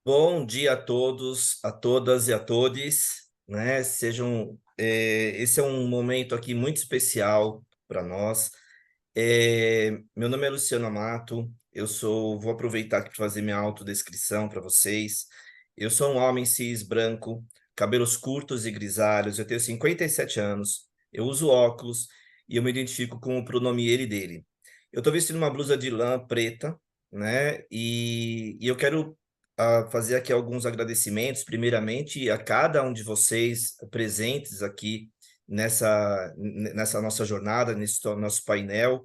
Bom dia a todos, a todas e a todes, né? Esse é um momento aqui muito especial para nós. Meu nome é Luciano Amato, vou aproveitar aqui para fazer minha autodescrição para vocês. Eu sou um homem cis branco, cabelos curtos e grisalhos, eu tenho 57 anos, eu uso óculos e eu me identifico com o pronome ele e dele. Eu estou vestindo uma blusa de lã preta, né? E eu quero fazer aqui alguns agradecimentos, primeiramente, a cada um de vocês presentes aqui nessa nossa jornada, nesse nosso painel,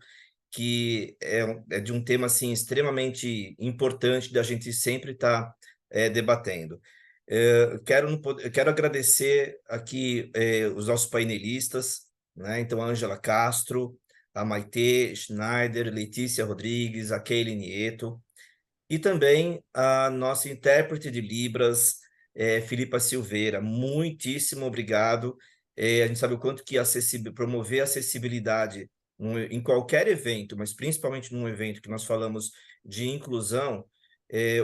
que é de um tema assim, extremamente importante da gente sempre estar debatendo. Eu quero agradecer aqui os nossos painelistas, né? Então, a Ângela Castro, a Maitê Schneider, Letícia Rodrigues, a Keile Nieto, e também a nossa intérprete de Libras, Filipa Silveira. Muitíssimo obrigado. A gente sabe o quanto que promover a acessibilidade em qualquer evento, mas principalmente num evento que nós falamos de inclusão,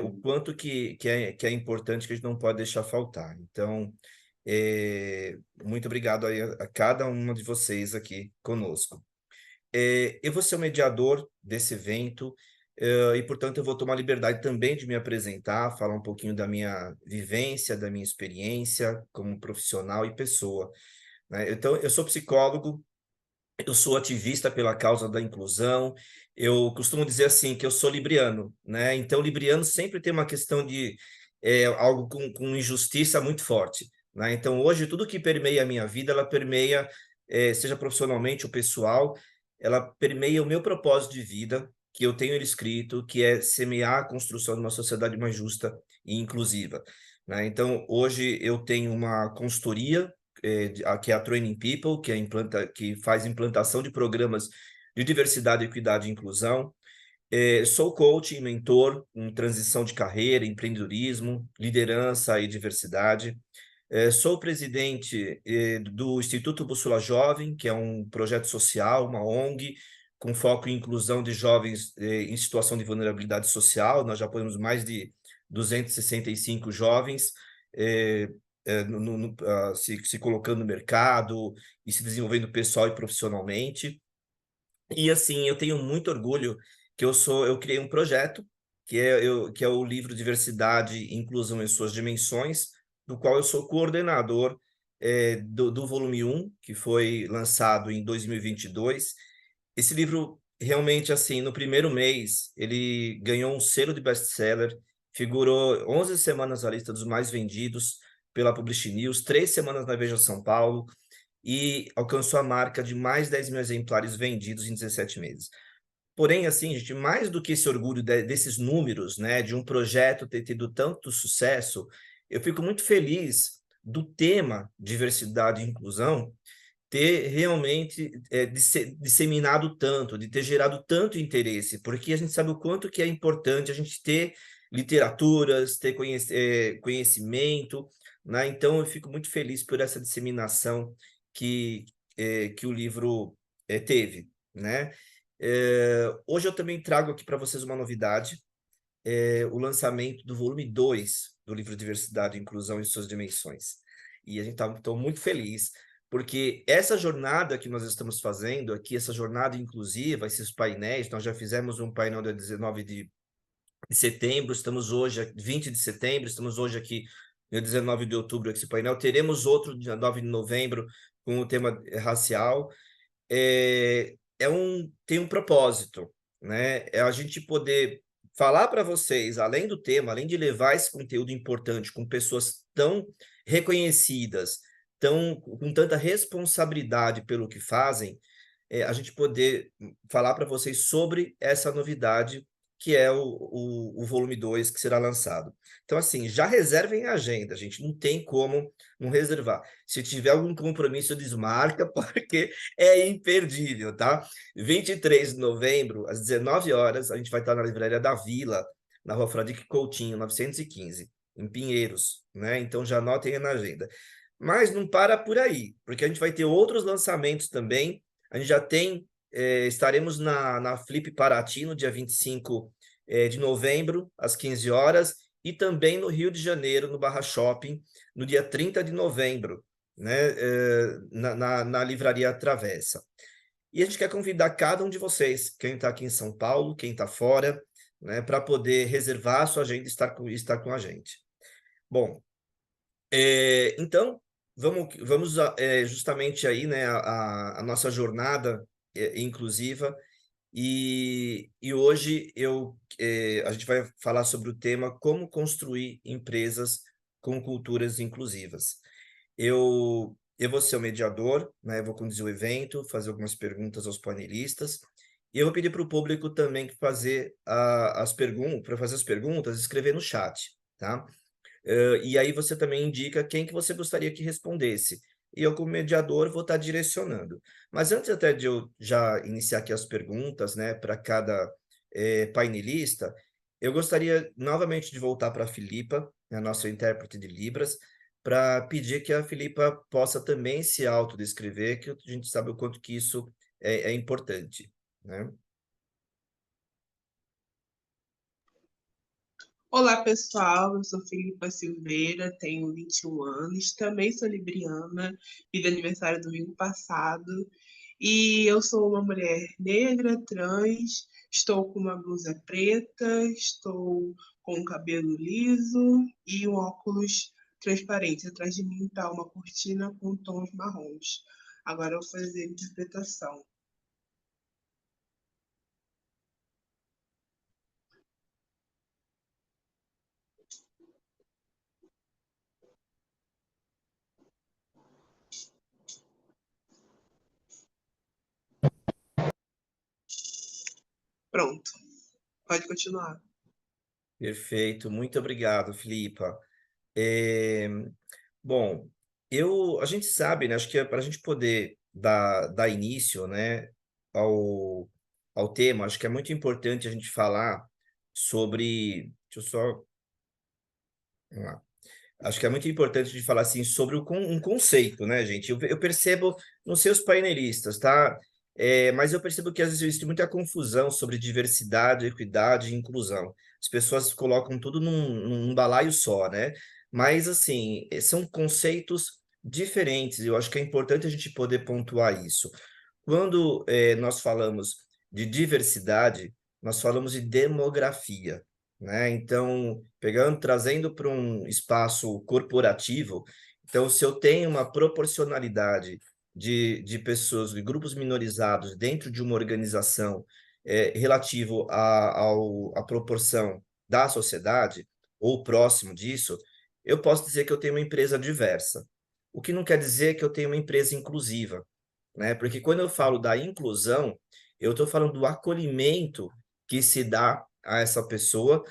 o quanto que é importante, que a gente não pode deixar faltar. Então, muito obrigado aí a cada uma de vocês aqui conosco. Eu vou ser o mediador desse evento, e, portanto, eu vou tomar liberdade também de me apresentar, falar um pouquinho da minha vivência, da minha experiência como profissional e pessoa, né? Então, eu sou psicólogo, eu sou ativista pela causa da inclusão, eu costumo dizer assim que eu sou libriano, né? Então, libriano sempre tem uma questão de algo com injustiça muito forte, né? Então, hoje, tudo que permeia a minha vida, ela permeia, seja profissionalmente ou pessoal, ela permeia o meu propósito de vida, que eu tenho ele escrito, que é semear a construção de uma sociedade mais justa e inclusiva, né? Então, hoje eu tenho uma consultoria que é a Training People, que faz implantação de programas de diversidade, equidade e inclusão. Sou coach e mentor em transição de carreira, empreendedorismo, liderança e diversidade. Sou presidente do Instituto Bússola Jovem, que é um projeto social, uma ONG, com foco em inclusão de jovens em situação de vulnerabilidade social. Nós já apoiamos mais de 265 jovens eh, se colocando no mercado e se desenvolvendo pessoal e profissionalmente. E assim, eu tenho muito orgulho eu criei um projeto que é o livro Diversidade e Inclusão em Suas Dimensões, do qual eu sou coordenador do volume um, que foi lançado em 2022. Esse livro, realmente, assim, no primeiro mês, ele ganhou um selo de best-seller, figurou 11 semanas na lista dos mais vendidos pela Publish News, 3 semanas na Veja São Paulo, e alcançou a marca de mais 10 mil exemplares vendidos em 17 meses. Porém, assim, gente, mais do que esse orgulho desses números, né, de um projeto ter tido tanto sucesso, eu fico muito feliz do tema diversidade e inclusão ter realmente disseminado tanto, de ter gerado tanto interesse, porque a gente sabe o quanto que é importante a gente ter literaturas, ter conhecimento, né? Então, eu fico muito feliz por essa disseminação que o livro teve, né? Hoje eu também trago aqui para vocês uma novidade, o lançamento do volume 2 do livro Diversidade e Inclusão em Suas Dimensões. E a gente está muito feliz, porque essa jornada que nós estamos fazendo aqui, essa jornada inclusiva, esses painéis, nós já fizemos um painel dia 19 de setembro, estamos hoje, 20 de setembro, estamos hoje aqui, dia 19 de outubro, esse painel, teremos outro dia 9 de novembro, com o tema racial. Tem um propósito, né? É a gente poder falar para vocês, além do tema, além de levar esse conteúdo importante com pessoas tão reconhecidas, com tanta responsabilidade pelo que fazem, a gente poder falar para vocês sobre essa novidade que é o volume 2 que será lançado. Então, assim, já reservem a agenda, gente, não tem como não reservar. Se tiver algum compromisso, desmarca, porque é imperdível, tá? 23 de novembro, às 19 horas, a gente vai estar na Livraria da Vila, na Rua Fradique Coutinho, 915, em Pinheiros, né? Então já anotem aí na agenda. Mas não para por aí, porque a gente vai ter outros lançamentos também. A gente já tem, estaremos na Flip Paraty no dia 25 de novembro, às 15 horas, e também no Rio de Janeiro, no Barra Shopping, no dia 30 de novembro, né, na Livraria Travessa. E a gente quer convidar cada um de vocês, quem está aqui em São Paulo, quem está fora, né, para poder reservar a sua agenda e estar com a gente. Bom, então, vamos justamente aí, né, a nossa jornada inclusiva, e hoje a gente vai falar sobre o tema como construir empresas com culturas inclusivas. Eu vou ser o mediador, né? Eu vou conduzir o evento, fazer algumas perguntas aos panelistas, e eu vou pedir para o público também fazer as perguntas, para fazer as perguntas, escrever no chat, tá? E aí você também indica quem que você gostaria que respondesse. E eu, como mediador, vou estar direcionando. Mas antes até de eu já iniciar aqui as perguntas, né, para cada painelista, eu gostaria novamente de voltar para a Filipa, a nossa intérprete de Libras, para pedir que a Filipa possa também se autodescrever, que a gente sabe o quanto que isso é importante, né? Olá, pessoal. Eu sou Filipa Silveira, tenho 21 anos, também sou libriana, fiz aniversário domingo passado. E eu sou uma mulher negra, trans, estou com uma blusa preta, estou com um cabelo liso e um óculos transparente. Atrás de mim está uma cortina com tons marrons. Agora eu vou fazer a interpretação. Pronto, pode continuar. Perfeito, muito obrigado, Filipa. Bom, a gente sabe, né? Acho que para a gente poder dar início, né, ao, ao tema, acho que é muito importante a gente falar sobre. Deixa eu só. Vamos lá. Acho que é muito importante de falar assim sobre um conceito, né, gente? Eu percebo, não sei os painelistas, tá? Mas eu percebo que às vezes existe muita confusão sobre diversidade, equidade e inclusão. As pessoas colocam tudo num balaio só, né? Mas, assim, são conceitos diferentes. Eu acho que é importante a gente poder pontuar isso. Quando nós falamos de diversidade, nós falamos de demografia, né? Então, trazendo para um espaço corporativo, então, se eu tenho uma proporcionalidade de pessoas, de grupos minorizados dentro de uma organização relativo à proporção da sociedade, ou próximo disso, eu posso dizer que eu tenho uma empresa diversa. O que não quer dizer que eu tenho uma empresa inclusiva, né? Porque quando eu falo da inclusão, eu estou falando do acolhimento que se dá a essa pessoa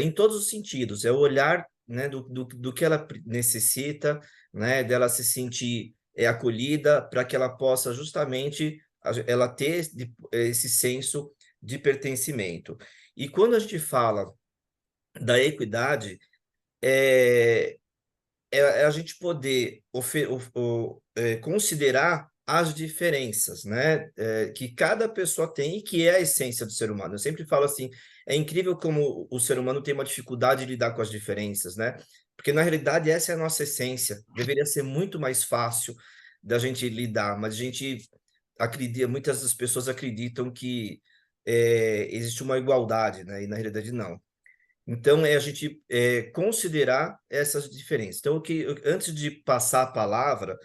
em todos os sentidos. É o olhar, né, do que ela necessita, né, dela se sentir acolhida para que ela possa justamente ela ter esse senso de pertencimento. E quando a gente fala da equidade, é, é a gente poder considerar as diferenças, né, que cada pessoa tem e que é a essência do ser humano. Eu sempre falo assim, é incrível como o ser humano tem uma dificuldade de lidar com as diferenças, né? Porque na realidade essa é a nossa essência. Deveria ser muito mais fácil da gente lidar, mas a gente acredita, muitas das pessoas acreditam que existe uma igualdade, né? E na realidade não. Então, é a gente considerar essas diferenças. Então, antes de passar a palavra,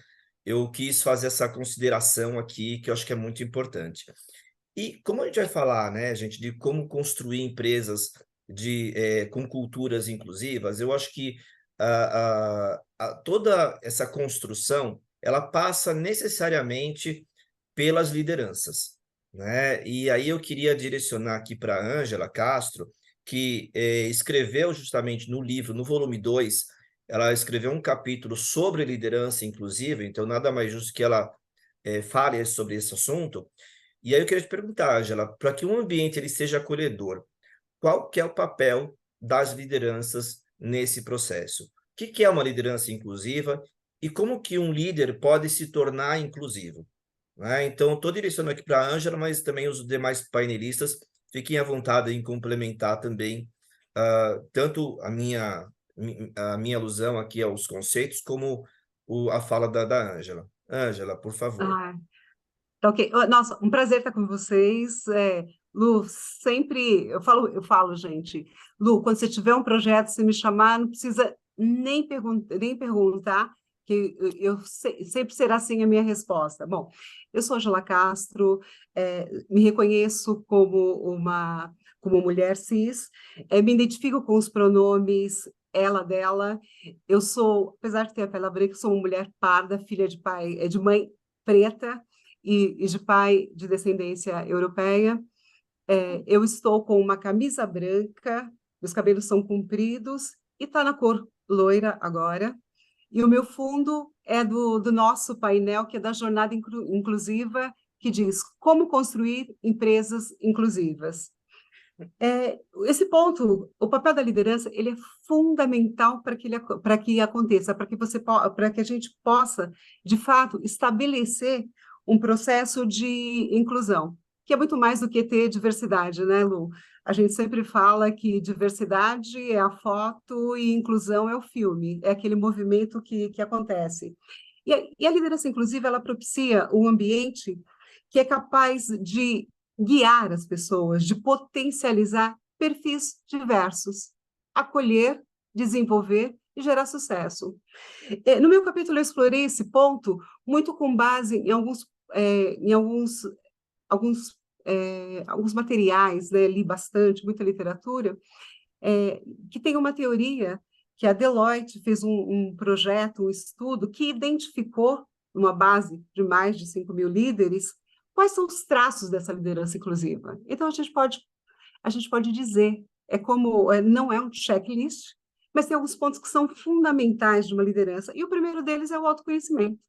eu quis fazer essa consideração aqui, que eu acho que é muito importante. E como a gente vai falar, né, gente, de como construir empresas com culturas inclusivas, eu acho que toda essa construção, ela passa necessariamente pelas lideranças, né? E aí eu queria direcionar aqui para a Ângela Castro, que escreveu justamente no livro, no volume 2, ela escreveu um capítulo sobre liderança inclusiva, então nada mais justo que ela fale sobre esse assunto. E aí eu queria te perguntar, Ângela, para que um ambiente ele seja acolhedor, qual que é o papel das lideranças nesse processo? O que é uma liderança inclusiva e como que um líder pode se tornar inclusivo? Né? Então, estou direcionando aqui para a Ângela, mas também os demais painelistas fiquem à vontade em complementar também tanto a minha alusão aqui aos conceitos, como a fala da Ângela. Ângela, por favor. Ah, tá ok. Nossa, um prazer estar com vocês. Lu, sempre eu falo, gente, Lu, quando você tiver um projeto, você me chamar, não precisa nem perguntar, que sempre será assim a minha resposta. Bom, eu sou Angela Castro, me reconheço como mulher cis, me identifico com os pronomes ela, dela. Eu sou, apesar de ter a pele branca, sou uma mulher parda, filha de pai, de mãe preta e de pai de descendência europeia. Eu estou com uma camisa branca, meus cabelos são compridos e está na cor loira agora. E o meu fundo é do nosso painel, que é da Jornada Inclusiva, que diz como construir empresas inclusivas. Esse ponto, o papel da liderança, ele é fundamental para que aconteça, para que a gente possa, de fato, estabelecer um processo de inclusão, que é muito mais do que ter diversidade, né, Lu? A gente sempre fala que diversidade é a foto e inclusão é o filme, é aquele movimento que acontece. E a liderança inclusiva, ela propicia um ambiente que é capaz de guiar as pessoas, de potencializar perfis diversos, acolher, desenvolver e gerar sucesso. No meu capítulo, eu explorei esse ponto muito com base em alguns materiais, né? Li bastante, muita literatura, que tem uma teoria que a Deloitte fez um projeto, um estudo, que identificou, numa base de mais de 5.000 líderes, quais são os traços dessa liderança inclusiva. Então, a gente pode dizer, não é um checklist, mas tem alguns pontos que são fundamentais de uma liderança, e o primeiro deles é o autoconhecimento.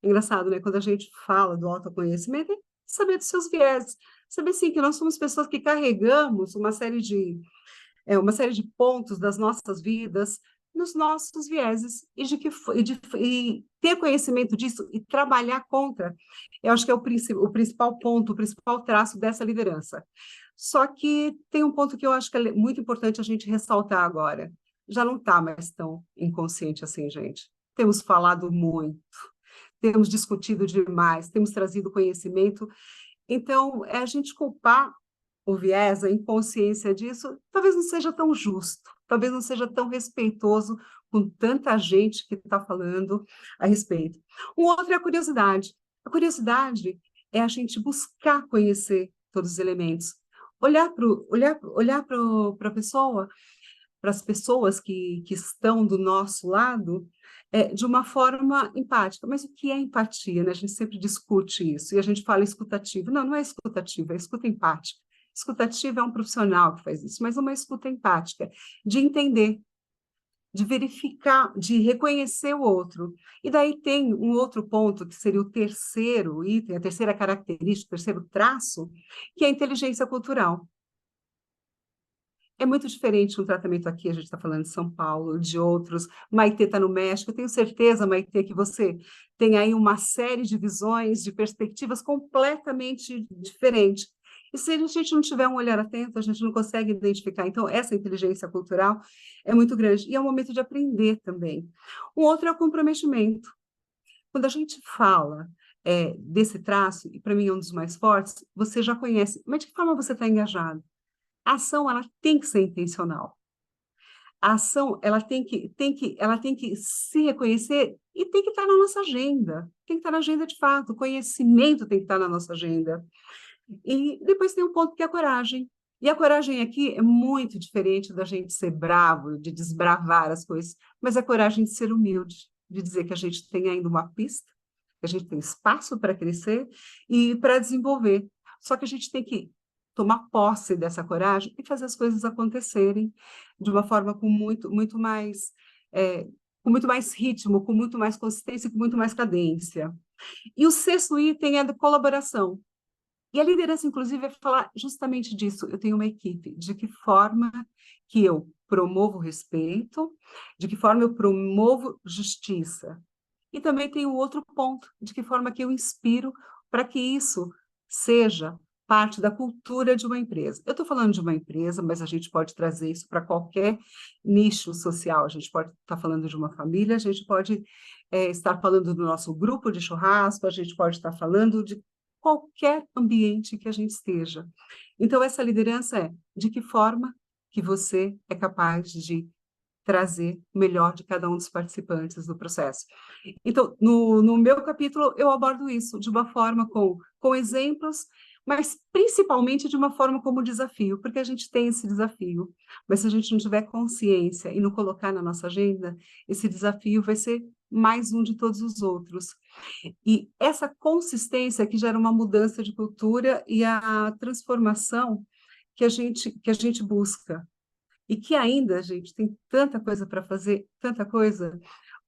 É engraçado, né? Quando a gente fala do autoconhecimento, é saber dos seus vieses, saber, sim, que nós somos pessoas que carregamos uma série de pontos das nossas vidas nos nossos vieses e ter conhecimento disso e trabalhar contra, eu acho que é o principal ponto, o principal traço dessa liderança. Só que tem um ponto que eu acho que é muito importante a gente ressaltar agora. Já não está mais tão inconsciente assim, gente. Temos falado muito, temos discutido demais, temos trazido conhecimento. Então, a gente culpar o viés, a inconsciência disso, talvez não seja tão justo, talvez não seja tão respeitoso com tanta gente que está falando a respeito. Um outro é a curiosidade. A curiosidade é a gente buscar conhecer todos os elementos, olhar para a pessoa, para as pessoas que estão do nosso lado, de uma forma empática. Mas o que é empatia, né? A gente sempre discute isso, e a gente fala escutativo. Não, não é escutativo, é escuta empática. Escutativa é um profissional que faz isso, mas uma escuta empática, de entender, de verificar, de reconhecer o outro. E daí tem um outro ponto, que seria o terceiro item, a terceira característica, o terceiro traço, que é a inteligência cultural. É muito diferente um tratamento aqui, a gente está falando de São Paulo, de outros. Maitê está no México, eu tenho certeza, Maitê, que você tem aí uma série de visões, de perspectivas completamente diferentes. E se a gente não tiver um olhar atento, a gente não consegue identificar. Então, essa inteligência cultural é muito grande. E é um momento de aprender também. Um outro é o comprometimento. Quando a gente fala desse traço, e para mim é um dos mais fortes, você já conhece, mas de que forma você está engajado? A ação, ela tem que ser intencional. A ação, ela tem que se reconhecer e tem que estar na nossa agenda. Tem que estar na agenda de fato. O conhecimento tem que estar na nossa agenda. E depois tem um ponto que é a coragem. E a coragem aqui é muito diferente da gente ser bravo, de desbravar as coisas, mas a coragem de ser humilde, de dizer que a gente tem ainda uma pista, que a gente tem espaço para crescer e para desenvolver. Só que a gente tem que tomar posse dessa coragem e fazer as coisas acontecerem de uma forma com muito mais ritmo, com muito mais consistência, com muito mais cadência. E o sexto item é a colaboração. E a liderança, inclusive, é falar justamente disso. Eu tenho uma equipe. De que forma que eu promovo respeito, de que forma eu promovo justiça. E também tem o outro ponto, de que forma que eu inspiro para que isso seja parte da cultura de uma empresa. Eu estou falando de uma empresa, mas a gente pode trazer isso para qualquer nicho social. A gente pode estar falando de uma família, a gente pode estar falando do nosso grupo de churrasco, a gente pode estar falando de qualquer ambiente que a gente esteja. Então, essa liderança é de que forma que você é capaz de trazer o melhor de cada um dos participantes do processo. Então, no meu capítulo, eu abordo isso de uma forma com exemplos, mas principalmente de uma forma como desafio, porque a gente tem esse desafio, mas se a gente não tiver consciência e não colocar na nossa agenda, esse desafio vai ser mais um de todos os outros. E essa consistência que gera uma mudança de cultura e a transformação que a gente busca. E que ainda, gente, tem tanta coisa para fazer, tanta coisa,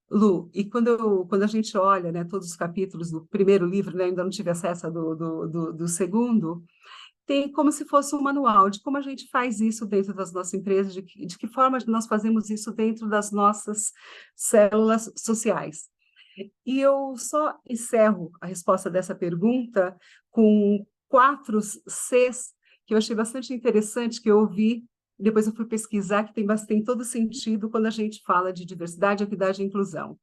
Lu, e quando a gente olha, né, todos os capítulos do primeiro livro, né, ainda não tive acesso do segundo, tem como se fosse um manual de como a gente faz isso dentro das nossas empresas, de que forma nós fazemos isso dentro das nossas células sociais. E eu só encerro a resposta dessa pergunta com 4 Cs que eu achei bastante interessante, que eu ouvi, depois eu fui pesquisar, que tem todo sentido quando a gente fala de diversidade, equidade e inclusão.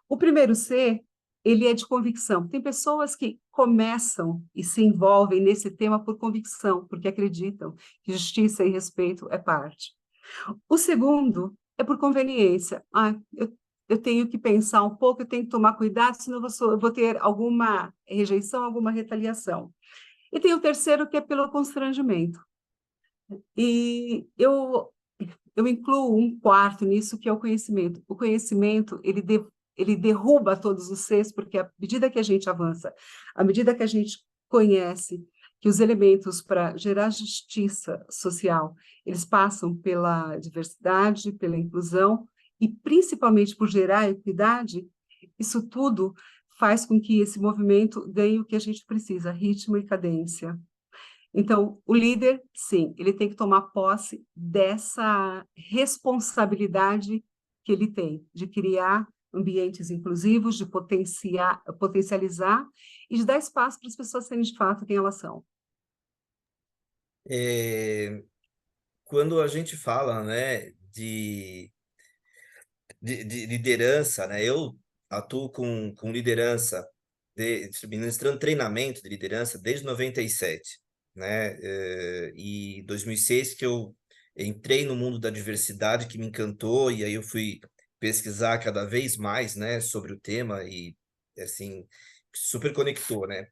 O primeiro C, ele é de convicção. Tem pessoas que começam e se envolvem nesse tema por convicção, porque acreditam que justiça e respeito é parte. O segundo é por conveniência. Eu tenho que pensar um pouco, eu tenho que tomar cuidado, senão eu vou ter alguma rejeição, alguma retaliação. E tem o terceiro, que é pelo constrangimento. E eu incluo um quarto nisso, que é o conhecimento. O conhecimento, ele derruba todos os Cs, porque à medida que a gente avança, à medida que a gente conhece que os elementos para gerar justiça social, eles passam pela diversidade, pela inclusão, e principalmente por gerar equidade, isso tudo faz com que esse movimento ganhe o que a gente precisa, ritmo e cadência. Então, o líder, sim, ele tem que tomar posse dessa responsabilidade que ele tem, de criar ambientes inclusivos, de potencializar e de dar espaço para as pessoas serem de fato quem elas são. Quando a gente fala, né, de liderança, né, eu atuo com liderança, ministrando treinamento de liderança desde 97, né, e 2006 que eu entrei no mundo da diversidade, que me encantou, e aí eu fui pesquisar cada vez mais, né, sobre o tema e, assim, super conectou, né?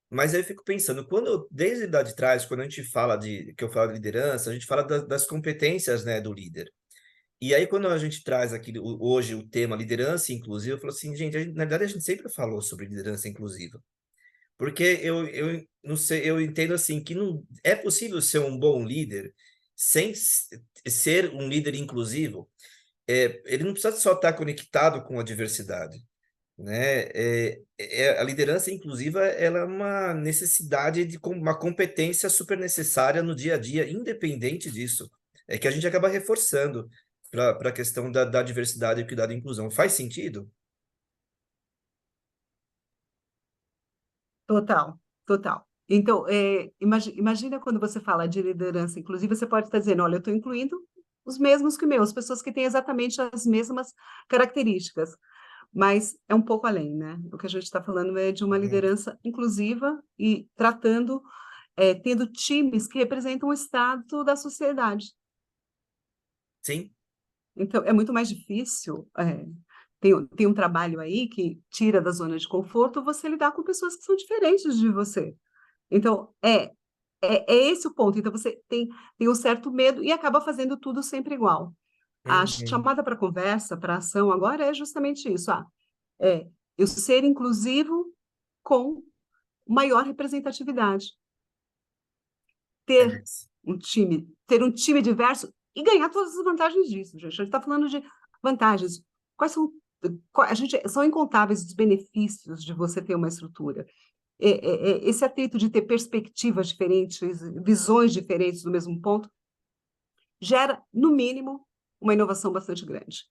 Mas aí eu fico pensando, desde lá de trás, quando a gente fala que eu falo de liderança, a gente fala das competências, né, do líder. E aí, quando a gente traz aqui hoje o tema liderança inclusiva, eu falo assim, gente, na verdade a gente sempre falou sobre liderança inclusiva. Porque eu não sei, eu entendo assim que não é possível ser um bom líder sem ser um líder inclusivo. Ele não precisa só estar conectado com a diversidade, né? A liderança inclusiva, ela é uma necessidade uma competência super necessária no dia a dia, independente disso. É que a gente acaba reforçando para a questão da diversidade, equidade e inclusão. Faz sentido? Total, total. Então, imagina quando você fala de liderança inclusiva, você pode estar dizendo, olha, eu estou incluindo os mesmos que meus, pessoas que têm exatamente as mesmas características, mas é um pouco além, né? O que a gente está falando é de uma Uhum. liderança inclusiva e tendo times que representam o estado da sociedade. Sim. Então, é muito mais difícil. Tem um trabalho aí que tira da zona de conforto você lidar com pessoas que são diferentes de você. Então, é esse o ponto. Então, você tem um certo medo e acaba fazendo tudo sempre igual. A Uhum. chamada para conversa, para ação agora é justamente isso. Eu ser inclusivo com maior representatividade. É Ter isso. ter um time diverso e ganhar todas as vantagens disso, gente. A gente está falando de vantagens. Quais são são incontáveis os benefícios de você ter uma estrutura. Esse atrito de ter perspectivas diferentes, visões diferentes do mesmo ponto, gera, no mínimo, uma inovação bastante grande.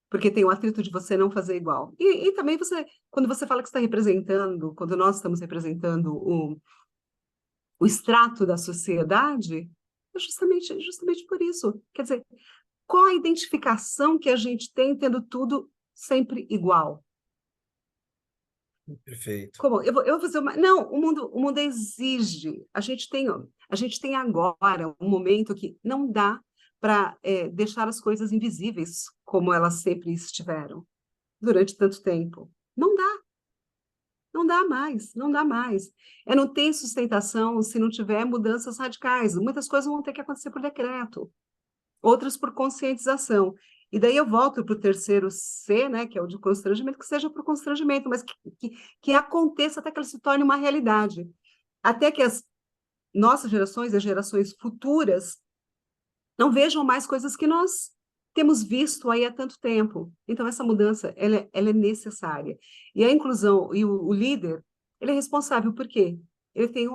Porque tem o atrito de você não fazer igual. E também quando você fala que está representando, quando nós estamos representando o extrato da sociedade, é justamente por isso. Quer dizer, qual a identificação que a gente tem tendo tudo sempre igual? Perfeito. Como? Eu vou fazer uma... Não, o mundo exige. A gente tem agora um momento que não dá para deixar as coisas invisíveis como elas sempre estiveram durante tanto tempo. Não dá. Não dá mais, não dá mais. Não tem sustentação se não tiver mudanças radicais. Muitas coisas vão ter que acontecer por decreto, outras por conscientização. E daí eu volto para o terceiro C, né, que é o de constrangimento, que seja por constrangimento, mas que aconteça até que ele se torne uma realidade. Até que as nossas gerações, as gerações futuras, não vejam mais coisas que nós temos visto aí há tanto tempo. Então, essa mudança, ela é necessária. E a inclusão, e o líder, ele é responsável por quê? Ele tem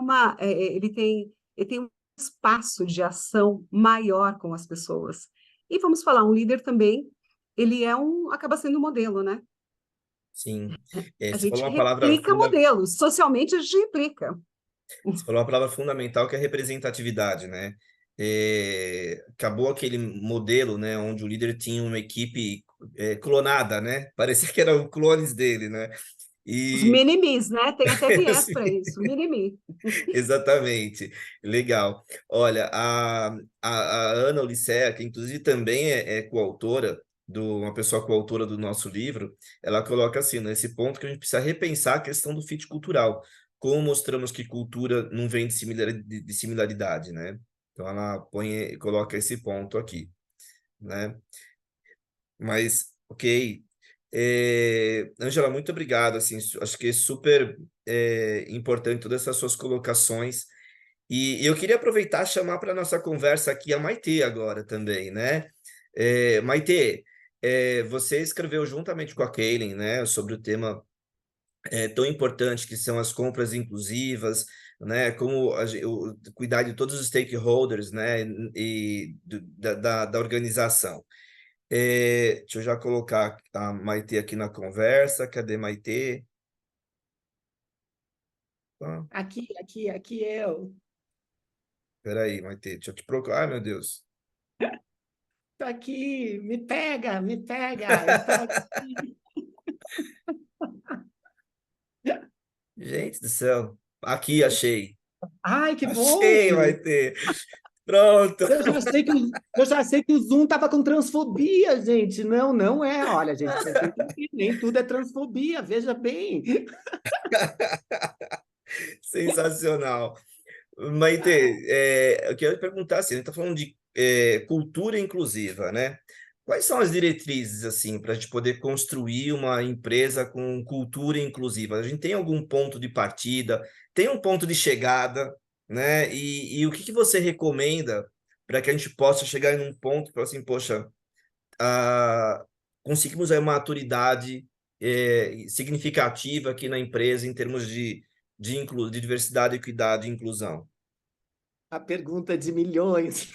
um espaço de ação maior com as pessoas. E vamos falar, um líder também, acaba sendo um modelo, né? Sim. A Você falou gente uma palavra replica modelos, socialmente a gente replica. Você falou uma palavra fundamental que é representatividade, né? Acabou aquele modelo, né, onde o líder tinha uma equipe clonada, né? Parecia que eram clones dele, né? Os E minimis, né? Tem até viés para Sim, isso, mini-me. exatamente, legal. Olha, a Ana Odisseia, que inclusive também é coautora, uma pessoa coautora do nosso livro, ela coloca assim, nesse ponto que a gente precisa repensar a questão do fit cultural, como mostramos que cultura não vem de similaridade, né? Então ela coloca esse ponto aqui, né? Mas, ok. Ângela, muito obrigado, assim, acho que é super importante todas essas suas colocações. E eu queria aproveitar e chamar para a nossa conversa aqui a Maitê agora também, né? Maitê, você escreveu juntamente com a Kaylin, né, sobre o tema tão importante que são as compras inclusivas, né? Como cuidar de todos os stakeholders, né? Da organização. Deixa eu já colocar a Maitê aqui na conversa. Cadê Maitê? Ah, Aqui eu. peraí, Maitê, deixa eu te procurar. Ai, meu Deus. Tô aqui, me pega, eu tô aqui. Gente do céu. Aqui, achei. Ai, que bom! Achei, Maitê. Pronto. Eu já sei que o Zoom tava com transfobia, gente. Não, não é. Olha, gente, vocês têm que entender, nem tudo é transfobia, veja bem. Sensacional. Maitê, eu quero perguntar assim, a gente está falando de cultura inclusiva, né? Quais são as diretrizes assim para a gente poder construir uma empresa com cultura inclusiva? A gente tem algum ponto de partida, tem um ponto de chegada, né? E o que que você recomenda para que a gente possa chegar em um ponto para assim, poxa, ah, conseguimos aí uma maturidade significativa aqui na empresa em termos de diversidade, equidade e inclusão? A pergunta de milhões.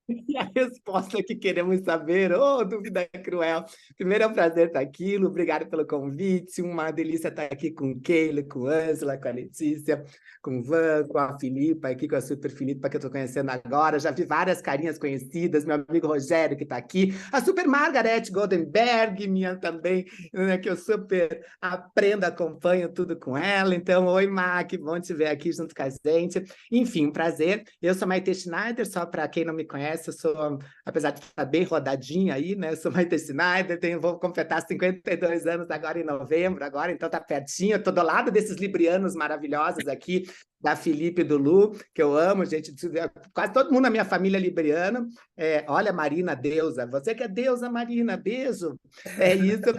E a resposta que queremos saber, ô, dúvida cruel. Primeiro é um prazer estar aqui, Lu, obrigado pelo convite, uma delícia estar aqui com Keila, com Ângela, com a Letícia, com o Van, com a Filipa, aqui com a Super Filipa, que eu estou conhecendo agora, já vi várias carinhas conhecidas, meu amigo Rogério, que está aqui, a Super Margarete Goldenberg, minha também, né, que eu super aprendo, acompanho tudo com ela, então, oi, Má, que bom te ver aqui junto com a gente. Enfim, um prazer, eu sou Maitê Schneider, só para quem não me conhece, eu sou, apesar de estar bem rodadinha aí, né? Eu sou Maitê Schneider, vou completar 52 anos agora em novembro, agora, então tá pertinho. Eu tô do lado desses librianos maravilhosos aqui, da Filipe e do Lu, que eu amo, gente. Quase todo mundo na minha família é libriana. Olha, Marina, deusa. Você que é deusa, Marina, beijo. É isso.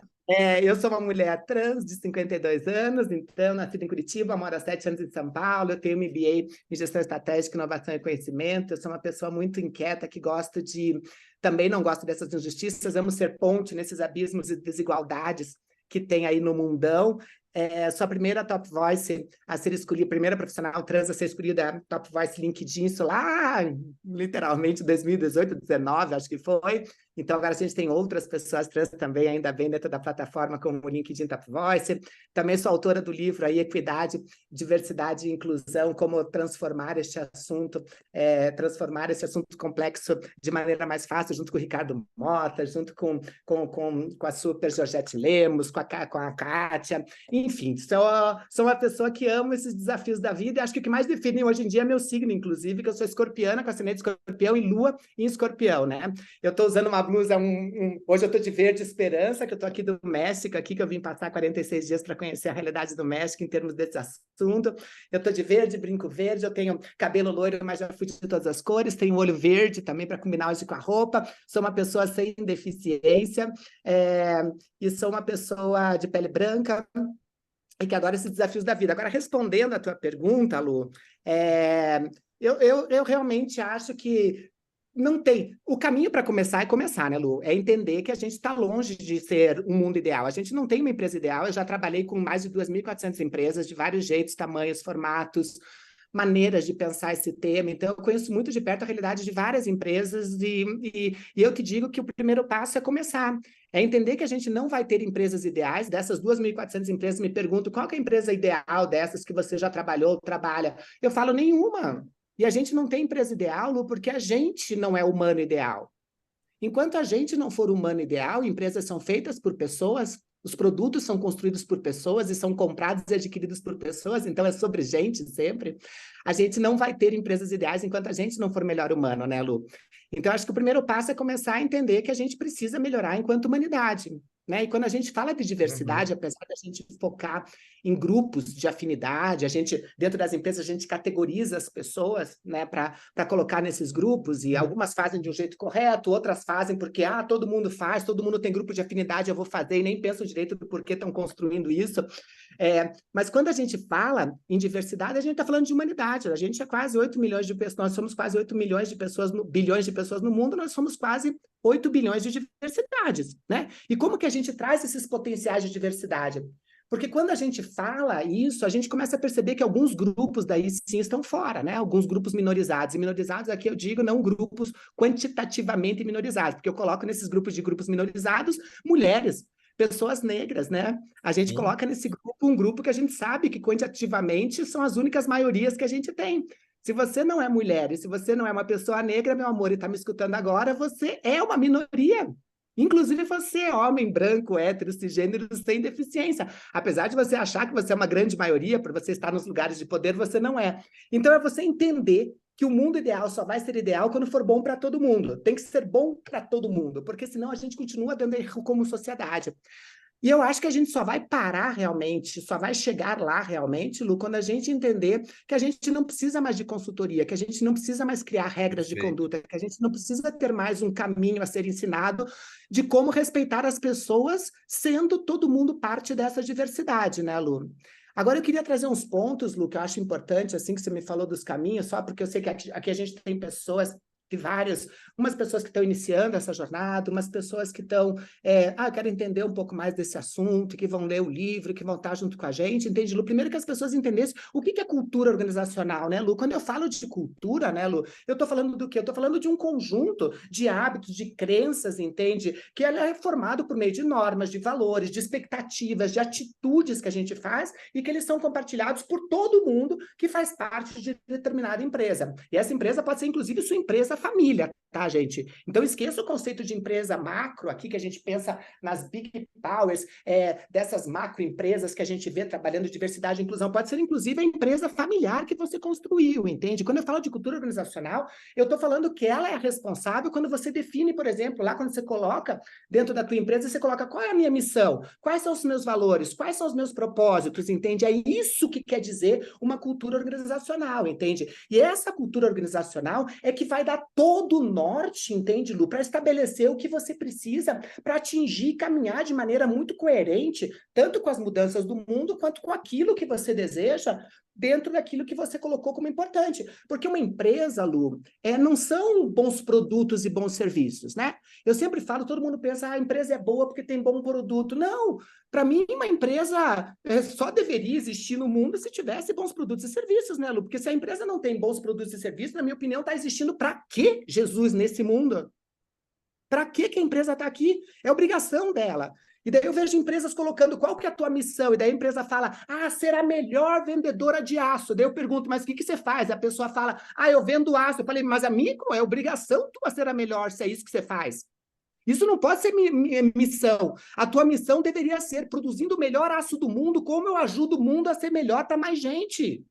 Eu sou uma mulher trans de 52 anos, então, nascida em Curitiba, moro há 7 anos em São Paulo, eu tenho MBA em Gestão Estratégica, Inovação e Conhecimento, eu sou uma pessoa muito inquieta, que gosto de... Também não gosto dessas injustiças, amo ser ponte nesses abismos e desigualdades que tem aí no mundão. Sou a primeira Top Voice a ser escolhida, primeira profissional trans a ser escolhida Top Voice LinkedIn, isso lá, literalmente, 2018, 2019, acho que foi. Então, agora a gente tem outras pessoas trans também, ainda bem, dentro da plataforma, como o LinkedIn Top Voice. Também sou autora do livro aí, Equidade, Diversidade e Inclusão, como transformar esse assunto complexo de maneira mais fácil, junto com o Ricardo Mota, junto com a Super Georgette Lemos, com a Kátia. Enfim, sou uma pessoa que ama esses desafios da vida, e acho que o que mais define hoje em dia é meu signo, inclusive, que eu sou escorpiana, com ascendente escorpião e lua em escorpião, né? Eu estou usando uma blusa, hoje eu estou de verde esperança, que eu estou aqui do México, aqui que eu vim passar 46 dias para conhecer a realidade do México em termos desse assunto. Eu estou de verde, brinco verde, eu tenho cabelo loiro, mas já fui de todas as cores, tenho olho verde também para combinar hoje com a roupa, sou uma pessoa sem deficiência, e sou uma pessoa de pele branca, e que adora esses desafios da vida. Agora, respondendo a tua pergunta, Lu, eu realmente acho que não tem. O caminho para começar é começar, né, Lu? É entender que a gente está longe de ser um mundo ideal. A gente não tem uma empresa ideal. Eu já trabalhei com mais de 2.400 empresas, de vários jeitos, tamanhos, formatos, maneiras de pensar esse tema. Então, eu conheço muito de perto a realidade de várias empresas e eu te digo que o primeiro passo é começar. É entender que a gente não vai ter empresas ideais. Dessas 2.400 empresas, me pergunto qual que é a empresa ideal dessas que você já trabalhou, trabalha. Eu falo nenhuma. E a gente não tem empresa ideal, Lu, porque a gente não é humano ideal. Enquanto a gente não for humano ideal, empresas são feitas por pessoas, os produtos são construídos por pessoas e são comprados e adquiridos por pessoas, então é sobre gente sempre. A gente não vai ter empresas ideais enquanto a gente não for melhor humano, né, Lu? Então, acho que o primeiro passo é começar a entender que a gente precisa melhorar enquanto humanidade, né? E quando a gente fala de diversidade, apesar da gente focar em grupos de afinidade, a gente, dentro das empresas, a gente categoriza as pessoas, né, para colocar nesses grupos, e algumas fazem de um jeito correto, outras fazem porque, todo mundo faz, todo mundo tem grupo de afinidade, eu vou fazer, e nem pensam direito do porquê estão construindo isso. Mas quando a gente fala em diversidade, a gente está falando de humanidade, a gente é quase 8 milhões de pessoas, nós somos quase 8 milhões de pessoas, bilhões de pessoas no mundo, nós somos quase 8 bilhões de diversidades, né? E como que a gente traz esses potenciais de diversidade? Porque quando a gente fala isso, a gente começa a perceber que alguns grupos daí sim estão fora, né? Alguns grupos minorizados. E minorizados aqui eu digo não grupos quantitativamente minorizados, porque eu coloco nesses grupos de grupos minorizados mulheres, pessoas negras, né? A gente coloca nesse grupo um grupo que a gente sabe que quantitativamente são as únicas maiorias que a gente tem. Se você não é mulher e se você não é uma pessoa negra, meu amor, e está me escutando agora, você é uma minoria. Inclusive você é homem, branco, hétero, cisgênero, sem deficiência. Apesar de você achar que você é uma grande maioria, por você estar nos lugares de poder, você não é. Então é você entender que o mundo ideal só vai ser ideal quando for bom para todo mundo. Tem que ser bom para todo mundo, porque senão a gente continua dando erro como sociedade. E eu acho que a gente só vai parar realmente, só vai chegar lá realmente, Lu, quando a gente entender que a gente não precisa mais de consultoria, que a gente não precisa mais criar regras de conduta, que a gente não precisa ter mais um caminho a ser ensinado de como respeitar as pessoas, sendo todo mundo parte dessa diversidade, né, Lu? Agora eu queria trazer uns pontos, Lu, que eu acho importante, assim que você me falou dos caminhos, só porque eu sei que aqui a gente tem pessoas de várias, umas pessoas que estão iniciando essa jornada, umas pessoas que estão, quero entender um pouco mais desse assunto, que vão ler o livro, que vão estar junto com a gente, entende, Lu? Primeiro que as pessoas entendessem o que é cultura organizacional, né, Lu? Quando eu falo de cultura, né, Lu, eu estou falando do quê? Eu estou falando de um conjunto de hábitos, de crenças, entende? Que ela é formado por meio de normas, de valores, de expectativas, de atitudes que a gente faz e que eles são compartilhados por todo mundo que faz parte de determinada empresa. E essa empresa pode ser, inclusive, sua empresa família, tá, gente? Então, esqueça o conceito de empresa macro aqui, que a gente pensa nas big powers, dessas macroempresas que a gente vê trabalhando diversidade e inclusão. Pode ser, inclusive, a empresa familiar que você construiu, entende? Quando eu falo de cultura organizacional, eu estou falando que ela é responsável quando você define, por exemplo, lá quando você coloca dentro da tua empresa, você coloca qual é a minha missão, quais são os meus valores, quais são os meus propósitos, entende? É isso que quer dizer uma cultura organizacional, entende? E essa cultura organizacional é que vai dar todo o norte, entende, Lu, para estabelecer o que você precisa para atingir e caminhar de maneira muito coerente, tanto com as mudanças do mundo, quanto com aquilo que você deseja dentro daquilo que você colocou como importante. Porque uma empresa, Lu, não são bons produtos e bons serviços, né? Eu sempre falo, todo mundo pensa, a empresa é boa porque tem bom produto. Não, para mim, uma empresa só deveria existir no mundo se tivesse bons produtos e serviços, né, Lu? Porque se a empresa não tem bons produtos e serviços, na minha opinião, está existindo para quê, Jesus, nesse mundo? Para que a empresa está aqui? É obrigação dela. E daí eu vejo empresas colocando qual que é a tua missão, e daí a empresa fala, ser a melhor vendedora de aço. Daí eu pergunto, mas o que você faz? A pessoa fala, eu vendo aço. Eu falei, mas amigo, é obrigação tua ser a melhor, se é isso que você faz. Isso não pode ser missão. A tua missão deveria ser produzindo o melhor aço do mundo, como eu ajudo o mundo a ser melhor para mais gente.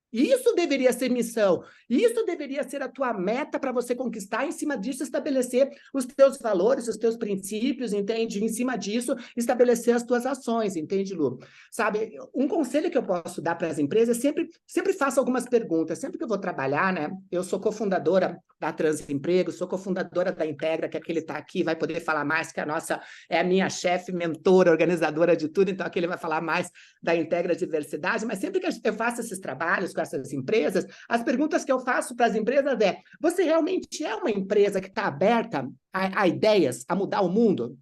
Isso deveria ser missão. Isso deveria ser a tua meta para você conquistar. Em cima disso, estabelecer os teus valores, os teus princípios, entende? Em cima disso, estabelecer as tuas ações, entende, Lu? Sabe, um conselho que eu posso dar para as empresas, sempre faço algumas perguntas. Sempre que eu vou trabalhar, né? Eu sou cofundadora da Transemprego, sou cofundadora da Integra, que é que ele está aqui, vai poder falar mais, que é a minha chefe, mentora, organizadora de tudo, então aqui ele vai falar mais da Integra Diversidade, mas sempre que eu faço esses trabalhos com essas empresas, as perguntas que eu faço para as empresas você realmente é uma empresa que está aberta a ideias, a mudar o mundo?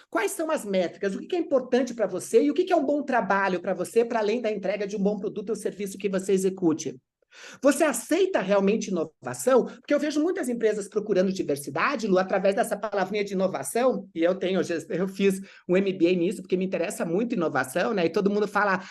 Quais são as métricas? O que é importante para você e o que é um bom trabalho para você, para além da entrega de um bom produto ou serviço que você execute? Você aceita realmente inovação? Porque eu vejo muitas empresas procurando diversidade, Lu, através dessa palavrinha de inovação, e eu fiz um MBA nisso, porque me interessa muito inovação, né? E todo mundo fala,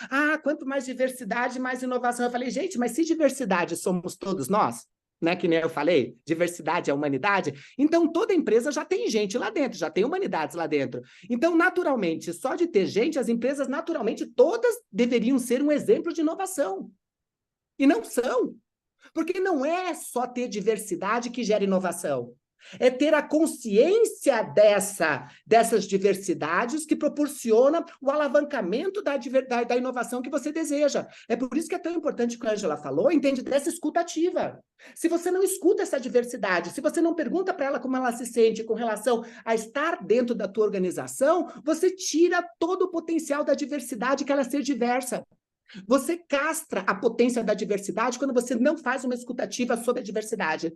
quanto mais diversidade, mais inovação. Eu falei, gente, mas se diversidade somos todos nós, né? Que nem eu falei, diversidade é humanidade, então toda empresa já tem gente lá dentro, já tem humanidades lá dentro. Então, naturalmente, só de ter gente, as empresas naturalmente todas deveriam ser um exemplo de inovação. E não são. Porque não é só ter diversidade que gera inovação. É ter a consciência dessas diversidades que proporciona o alavancamento da inovação que você deseja. É por isso que é tão importante o que a Ângela falou, entende? Dessa escuta ativa. Se você não escuta essa diversidade, se você não pergunta para ela como ela se sente com relação a estar dentro da tua organização, você tira todo o potencial da diversidade que ela ser diversa. Você castra a potência da diversidade quando você não faz uma escutativa sobre a diversidade.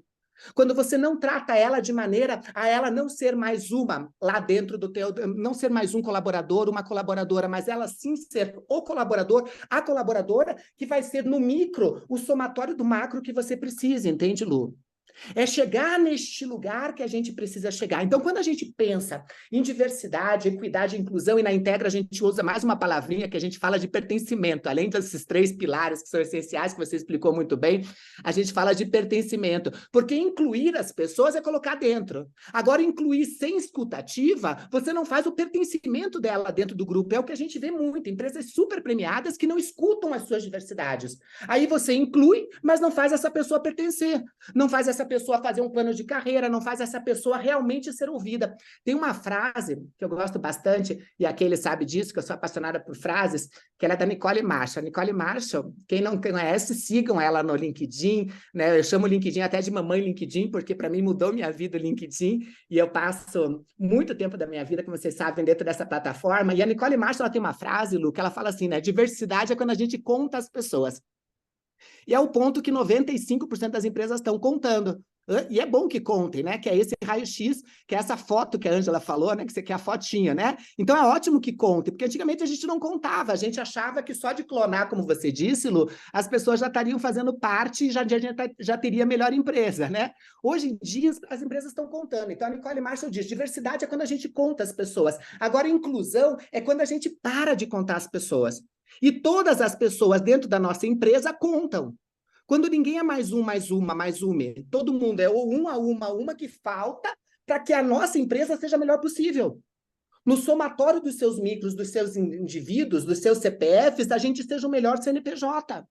Quando você não trata ela de maneira a ela não ser mais uma lá dentro do teu, não ser mais um colaborador, uma colaboradora, mas ela sim ser o colaborador, a colaboradora, que vai ser no micro o somatório do macro que você precisa, entende, Lu? É chegar neste lugar que a gente precisa chegar. Então, quando a gente pensa em diversidade, equidade e inclusão, e na Integra a gente usa mais uma palavrinha que a gente fala de pertencimento, além desses 3 pilares que são essenciais, que você explicou muito bem, a gente fala de pertencimento, porque incluir as pessoas é colocar dentro. Agora, incluir sem escutativa, você não faz o pertencimento dela dentro do grupo, é o que a gente vê muito, empresas super premiadas que não escutam as suas diversidades. Aí você inclui, mas não faz essa pessoa pertencer, não faz essa pessoa fazer um plano de carreira, não faz essa pessoa realmente ser ouvida. Tem uma frase que eu gosto bastante, e aquele sabe disso, que eu sou apaixonada por frases, que ela é da Nicole Marshall. Nicole Marshall, quem não conhece, sigam ela no LinkedIn, né? Eu chamo o LinkedIn até de mamãe LinkedIn, porque para mim mudou minha vida o LinkedIn, e eu passo muito tempo da minha vida, como vocês sabem, dentro dessa plataforma, e a Nicole Marshall, ela tem uma frase, Lu, que ela fala assim, né? Diversidade é quando a gente conta as pessoas. E é o ponto que 95% das empresas estão contando. E é bom que contem, né? Que é esse raio-x, que é essa foto que a Ângela falou, né? Que você quer a fotinha, né? Então é ótimo que contem, porque antigamente a gente não contava, a gente achava que só de clonar, como você disse, Lu, as pessoas já estariam fazendo parte e já teria melhor empresa, né? Hoje em dia as empresas estão contando. Então a Nicole Marshall diz, diversidade é quando a gente conta as pessoas. Agora, inclusão é quando a gente para de contar as pessoas. E todas as pessoas dentro da nossa empresa contam. Quando ninguém é mais um, mais uma, mais uma, todo mundo é ou uma que falta para que a nossa empresa seja a melhor possível. No somatório dos seus micros, dos seus indivíduos, dos seus CPFs, a gente seja o melhor CNPJ.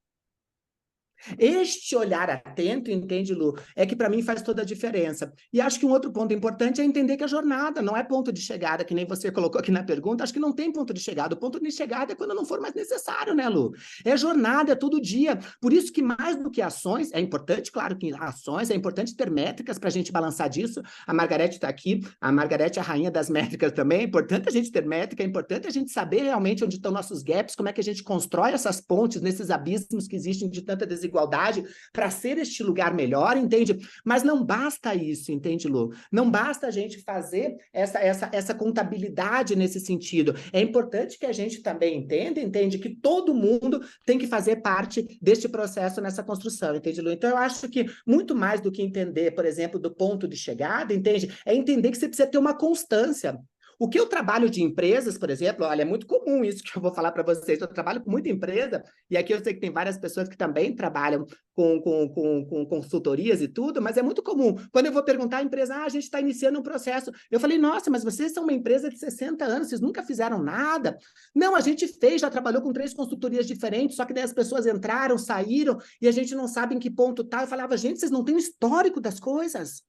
Este olhar atento, entende, Lu, é que para mim faz toda a diferença. E acho que um outro ponto importante é entender que a jornada não é ponto de chegada, que nem você colocou aqui na pergunta, acho que não tem ponto de chegada. O ponto de chegada é quando não for mais necessário, né, Lu? É jornada, é todo dia. Por isso que mais do que ações, é importante, claro que ações, é importante ter métricas para a gente balançar disso. A Margarete está aqui, a Margarete é a rainha das métricas também, é importante a gente ter métrica, é importante a gente saber realmente onde estão nossos gaps, como é que a gente constrói essas pontes nesses abismos que existem de tanta desigualdade para ser este lugar melhor, entende? Mas não basta isso, entende, Lu? Não basta a gente fazer essa contabilidade nesse sentido. É importante que a gente também entende que todo mundo tem que fazer parte deste processo nessa construção, entende, Lu? Então, eu acho que muito mais do que entender, por exemplo, do ponto de chegada, entende? É entender que você precisa ter uma constância. O que eu trabalho de empresas, por exemplo, olha, é muito comum isso que eu vou falar para vocês. Eu trabalho com muita empresa, e aqui eu sei que tem várias pessoas que também trabalham com consultorias e tudo, mas é muito comum. Quando eu vou perguntar à empresa, a gente está iniciando um processo. Eu falei, nossa, mas vocês são uma empresa de 60 anos, vocês nunca fizeram nada? Não, a gente fez, já trabalhou com 3 consultorias diferentes, só que daí as pessoas entraram, saíram, e a gente não sabe em que ponto está. Eu falava, gente, vocês não têm o histórico das coisas.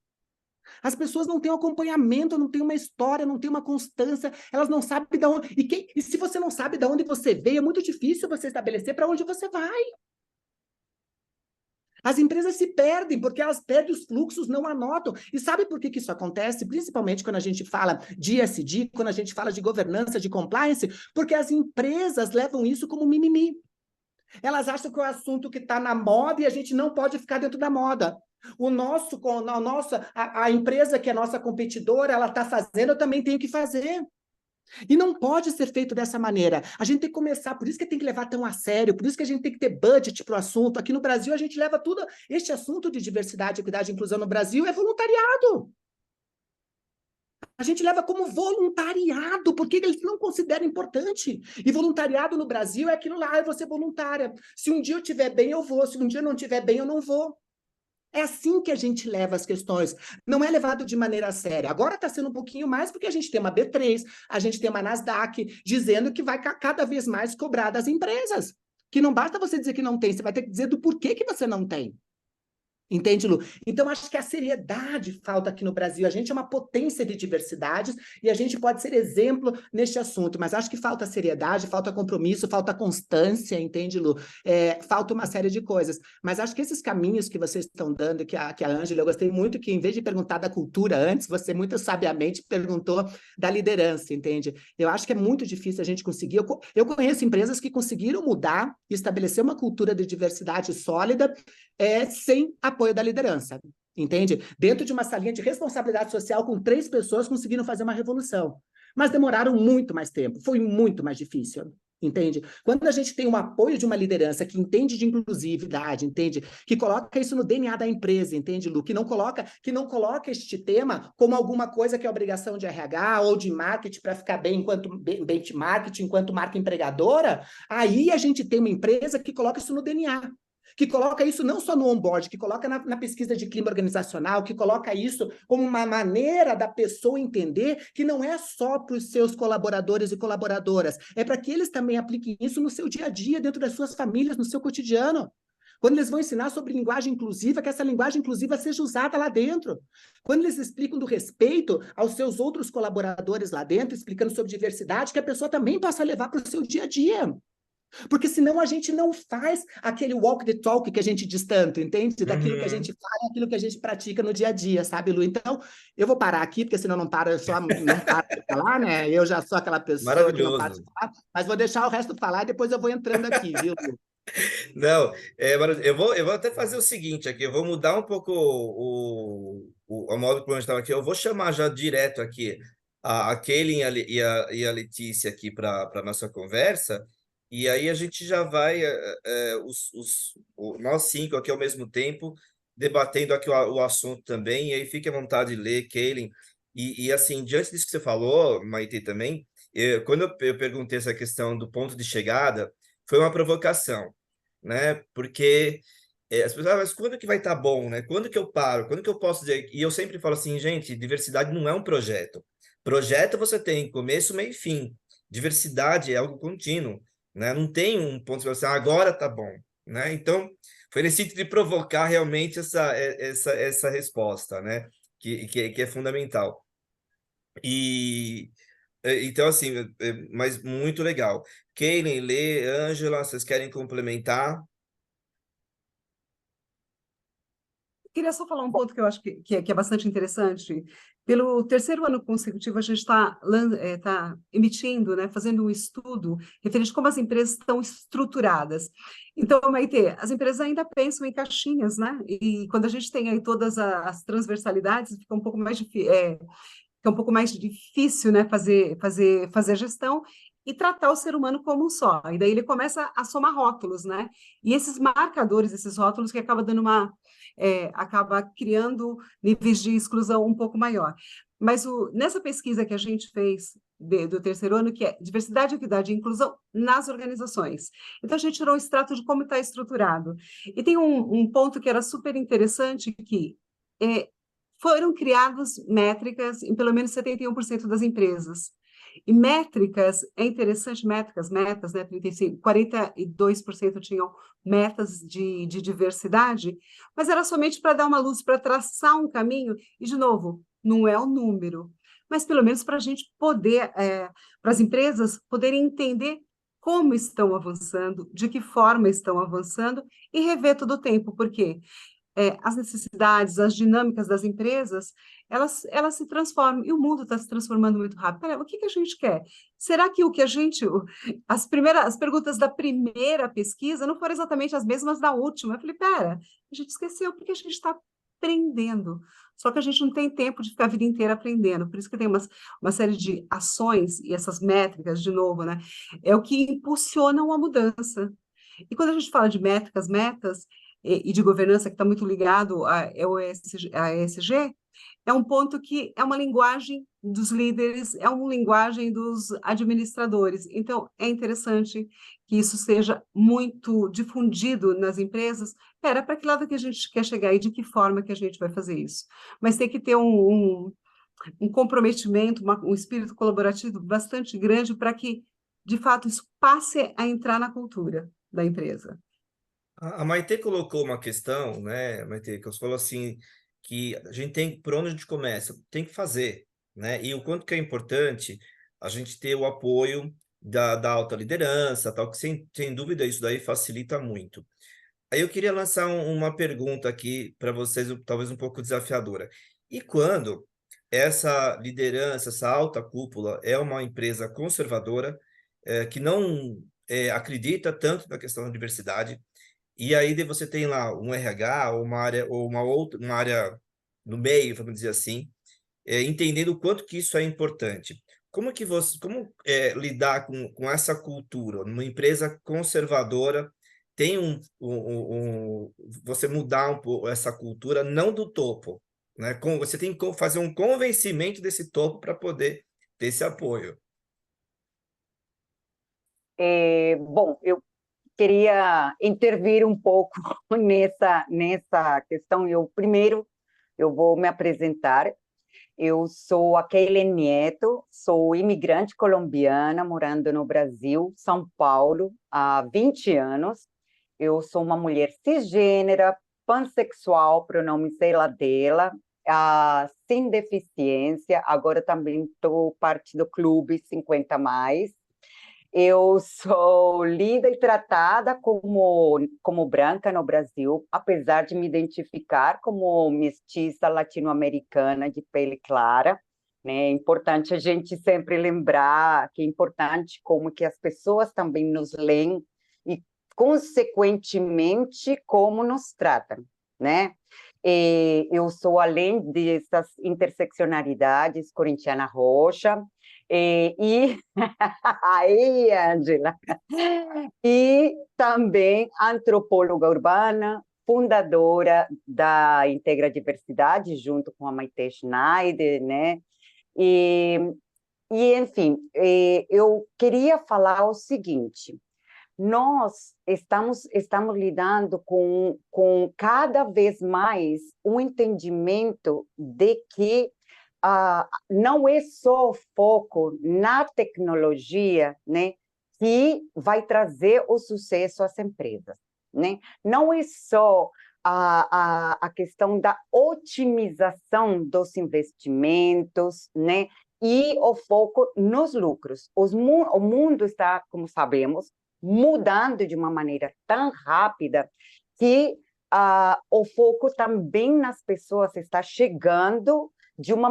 As pessoas não têm um acompanhamento, não têm uma história, não têm uma constância, elas não sabem de onde... E se você não sabe de onde você veio, é muito difícil você estabelecer para onde você vai. As empresas se perdem, porque elas perdem os fluxos, não anotam. E sabe por que isso acontece? Principalmente quando a gente fala de ESG, quando a gente fala de governança, de compliance, porque as empresas levam isso como mimimi. Elas acham que é o assunto que está na moda e a gente não pode ficar dentro da moda. A empresa que é nossa competidora, ela está fazendo, eu também tenho que fazer. E não pode ser feito dessa maneira. A gente tem que começar, por isso que tem que levar tão a sério, por isso que a gente tem que ter budget para o assunto. Aqui no Brasil, a gente leva tudo. Este assunto de diversidade, equidade e inclusão no Brasil é voluntariado. A gente leva como voluntariado, porque eles não consideram importante. E voluntariado no Brasil é aquilo lá, eu vou ser voluntária. Se um dia eu estiver bem, eu vou. Se um dia eu não estiver bem, eu não vou. É assim que a gente leva as questões. Não é levado de maneira séria. Agora está sendo um pouquinho mais, porque a gente tem uma B3, a gente tem uma Nasdaq, dizendo que vai cada vez mais cobrar das empresas. Que não basta você dizer que não tem, você vai ter que dizer do porquê que você não tem. Entende, Lu? Então, acho que a seriedade falta aqui no Brasil. A gente é uma potência de diversidades e a gente pode ser exemplo neste assunto, mas acho que falta seriedade, falta compromisso, falta constância, entende, Lu? Falta uma série de coisas. Mas acho que esses caminhos que vocês estão dando, que a Ângela, eu gostei muito que, em vez de perguntar da cultura antes, você muito sabiamente perguntou da liderança, entende? Eu acho que é muito difícil a gente conseguir. Eu conheço empresas que conseguiram mudar e estabelecer uma cultura de diversidade sólida sem apoio da liderança, entende? Dentro de uma salinha de responsabilidade social com 3 pessoas conseguiram fazer uma revolução, mas demoraram muito mais tempo, foi muito mais difícil, entende? Quando a gente tem um apoio de uma liderança que entende de inclusividade, entende? Que coloca isso no DNA da empresa, entende, Lu? Que não coloca este tema como alguma coisa que é obrigação de RH ou de marketing para ficar bem enquanto benchmark, enquanto marca empregadora, aí a gente tem uma empresa que coloca isso no DNA. Que coloca isso não só no onboard, que coloca na pesquisa de clima organizacional, que coloca isso como uma maneira da pessoa entender que não é só para os seus colaboradores e colaboradoras, é para que eles também apliquem isso no seu dia a dia, dentro das suas famílias, no seu cotidiano. Quando eles vão ensinar sobre linguagem inclusiva, que essa linguagem inclusiva seja usada lá dentro. Quando eles explicam do respeito aos seus outros colaboradores lá dentro, explicando sobre diversidade, que a pessoa também possa levar para o seu dia a dia. Porque senão a gente não faz aquele walk the talk que a gente diz tanto, entende? Daquilo que a gente fala, aquilo que a gente pratica no dia a dia, sabe, Lu? Então, eu vou parar aqui, porque senão não paro, eu só não paro de falar, né? Eu já sou aquela pessoa que não para de falar, mas vou deixar o resto falar e depois eu vou entrando aqui, viu, Lu? Não, eu vou até fazer o seguinte aqui, eu vou mudar um pouco a modo como a gente estava aqui, eu vou chamar já direto aqui a Kaylin e a Letícia aqui para a nossa conversa, e aí a gente já vai, nós 5 aqui ao mesmo tempo, debatendo aqui o assunto também, e aí fique à vontade de ler, Kaylin. E assim, diante disso que você falou, Maite, também, quando eu perguntei essa questão do ponto de chegada, foi uma provocação, né? Porque as pessoas, mas quando que vai estar bom, né? Quando que eu paro? Quando que eu posso dizer? E eu sempre falo assim, gente, diversidade não é um projeto. Projeto você tem começo, meio e fim. Diversidade é algo contínuo, né? Não tem um ponto de você, agora tá bom, né? Então, foi nesse sentido de provocar realmente essa resposta, né? Que é fundamental. E então, assim, mas muito legal. Keilen, Lê, Ângela, vocês querem complementar? Queria só falar um ponto que eu acho que é bastante interessante. Pelo terceiro ano consecutivo, a gente está emitindo, né, fazendo um estudo referente a como as empresas estão estruturadas. Então, Maite, as empresas ainda pensam em caixinhas, né? E quando a gente tem aí todas as transversalidades, fica um pouco mais fica um pouco mais difícil, né, fazer a gestão e tratar o ser humano como um só. E daí ele começa a somar rótulos, né? E esses marcadores, esses rótulos que acaba criando níveis de exclusão um pouco maior. Mas nessa pesquisa que a gente fez do terceiro ano, que é diversidade, equidade e inclusão nas organizações. Então, a gente tirou um extrato de como está estruturado. E tem um ponto que era super interessante, que foram criadas métricas em pelo menos 71% das empresas. E métricas, é interessante, metas, né? 42% tinham metas de diversidade, mas era somente para dar uma luz, para traçar um caminho, e, de novo, não é o número, mas pelo menos para a gente poder, para as empresas poderem entender como estão avançando, de que forma estão avançando, e rever todo o tempo, porque as necessidades, as dinâmicas das empresas, elas se transformam, e o mundo está se transformando muito rápido. Pera, o que a gente quer? Será que o que a gente... as perguntas da primeira pesquisa não foram exatamente as mesmas da última? Eu falei, pera, a gente esqueceu, porque a gente está aprendendo. Só que a gente não tem tempo de ficar a vida inteira aprendendo. Por isso que tem uma série de ações, e essas métricas, de novo, né? É o que impulsionam a mudança. E quando a gente fala de métricas, metas, e de governança, que está muito ligado à ESG, é um ponto que é uma linguagem dos líderes, é uma linguagem dos administradores. Então, é interessante que isso seja muito difundido nas empresas. Para que lado que a gente quer chegar e de que forma que a gente vai fazer isso? Mas tem que ter um comprometimento, um espírito colaborativo bastante grande para que, de fato, isso passe a entrar na cultura da empresa. A Maite colocou uma questão, né, Maite, que você falou assim, que a gente tem, por onde a gente começa, tem que fazer, né, e o quanto que é importante a gente ter o apoio da alta liderança, tal, que sem dúvida isso daí facilita muito. Aí eu queria lançar uma pergunta aqui para vocês, talvez um pouco desafiadora. E quando essa liderança, essa alta cúpula é uma empresa conservadora, que não acredita tanto na questão da diversidade, e aí você tem lá um RH ou uma área ou uma área no meio, vamos dizer assim, entendendo o quanto que isso é importante. Lidar com essa cultura numa empresa conservadora tem você mudar um pouco essa cultura não do topo, né? Você tem que fazer um convencimento desse topo para poder ter esse apoio. Bom, eu queria intervir um pouco nessa questão. Primeiro, eu vou me apresentar. Eu sou a Keilen Nieto, sou imigrante colombiana, morando no Brasil, São Paulo, há 20 anos. Eu sou uma mulher cisgênera, pansexual, pronome ela dela, sem deficiência, agora também estou parte do Clube 50+. Eu sou lida e tratada como branca no Brasil, apesar de me identificar como mestiça latino-americana de pele clara. Né? É importante a gente sempre lembrar que é importante como que as pessoas também nos leem e, consequentemente, como nos tratam. Né? Eu sou, além dessas interseccionalidades, corintiana roxa, e aí, Ângela, e também antropóloga urbana, fundadora da Integra Diversidade, junto com a Maite Schneider, né? E enfim, eu queria falar o seguinte: nós estamos lidando com cada vez mais um entendimento de que não é só o foco na tecnologia, né, que vai trazer o sucesso às empresas. né? Não é só a questão da otimização dos investimentos, né? E o foco nos lucros. O mundo está, como sabemos, mudando de uma maneira tão rápida que o foco também nas pessoas está chegando de uma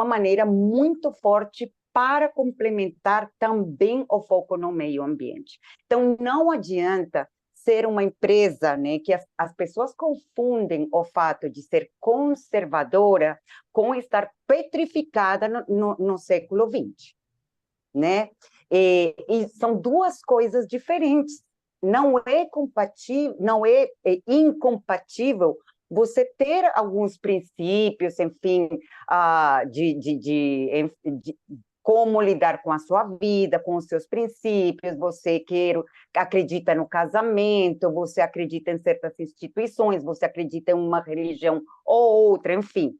maneira muito forte para complementar também o foco no meio ambiente. Então, não adianta ser uma empresa, né, que as pessoas confundem o fato de ser conservadora com estar petrificada no século XX, né? E são duas coisas diferentes. Não é compatível, não é incompatível você ter alguns princípios, enfim, de como lidar com a sua vida, com os seus princípios, você acredita no casamento, você acredita em certas instituições, você acredita em uma religião ou outra, enfim.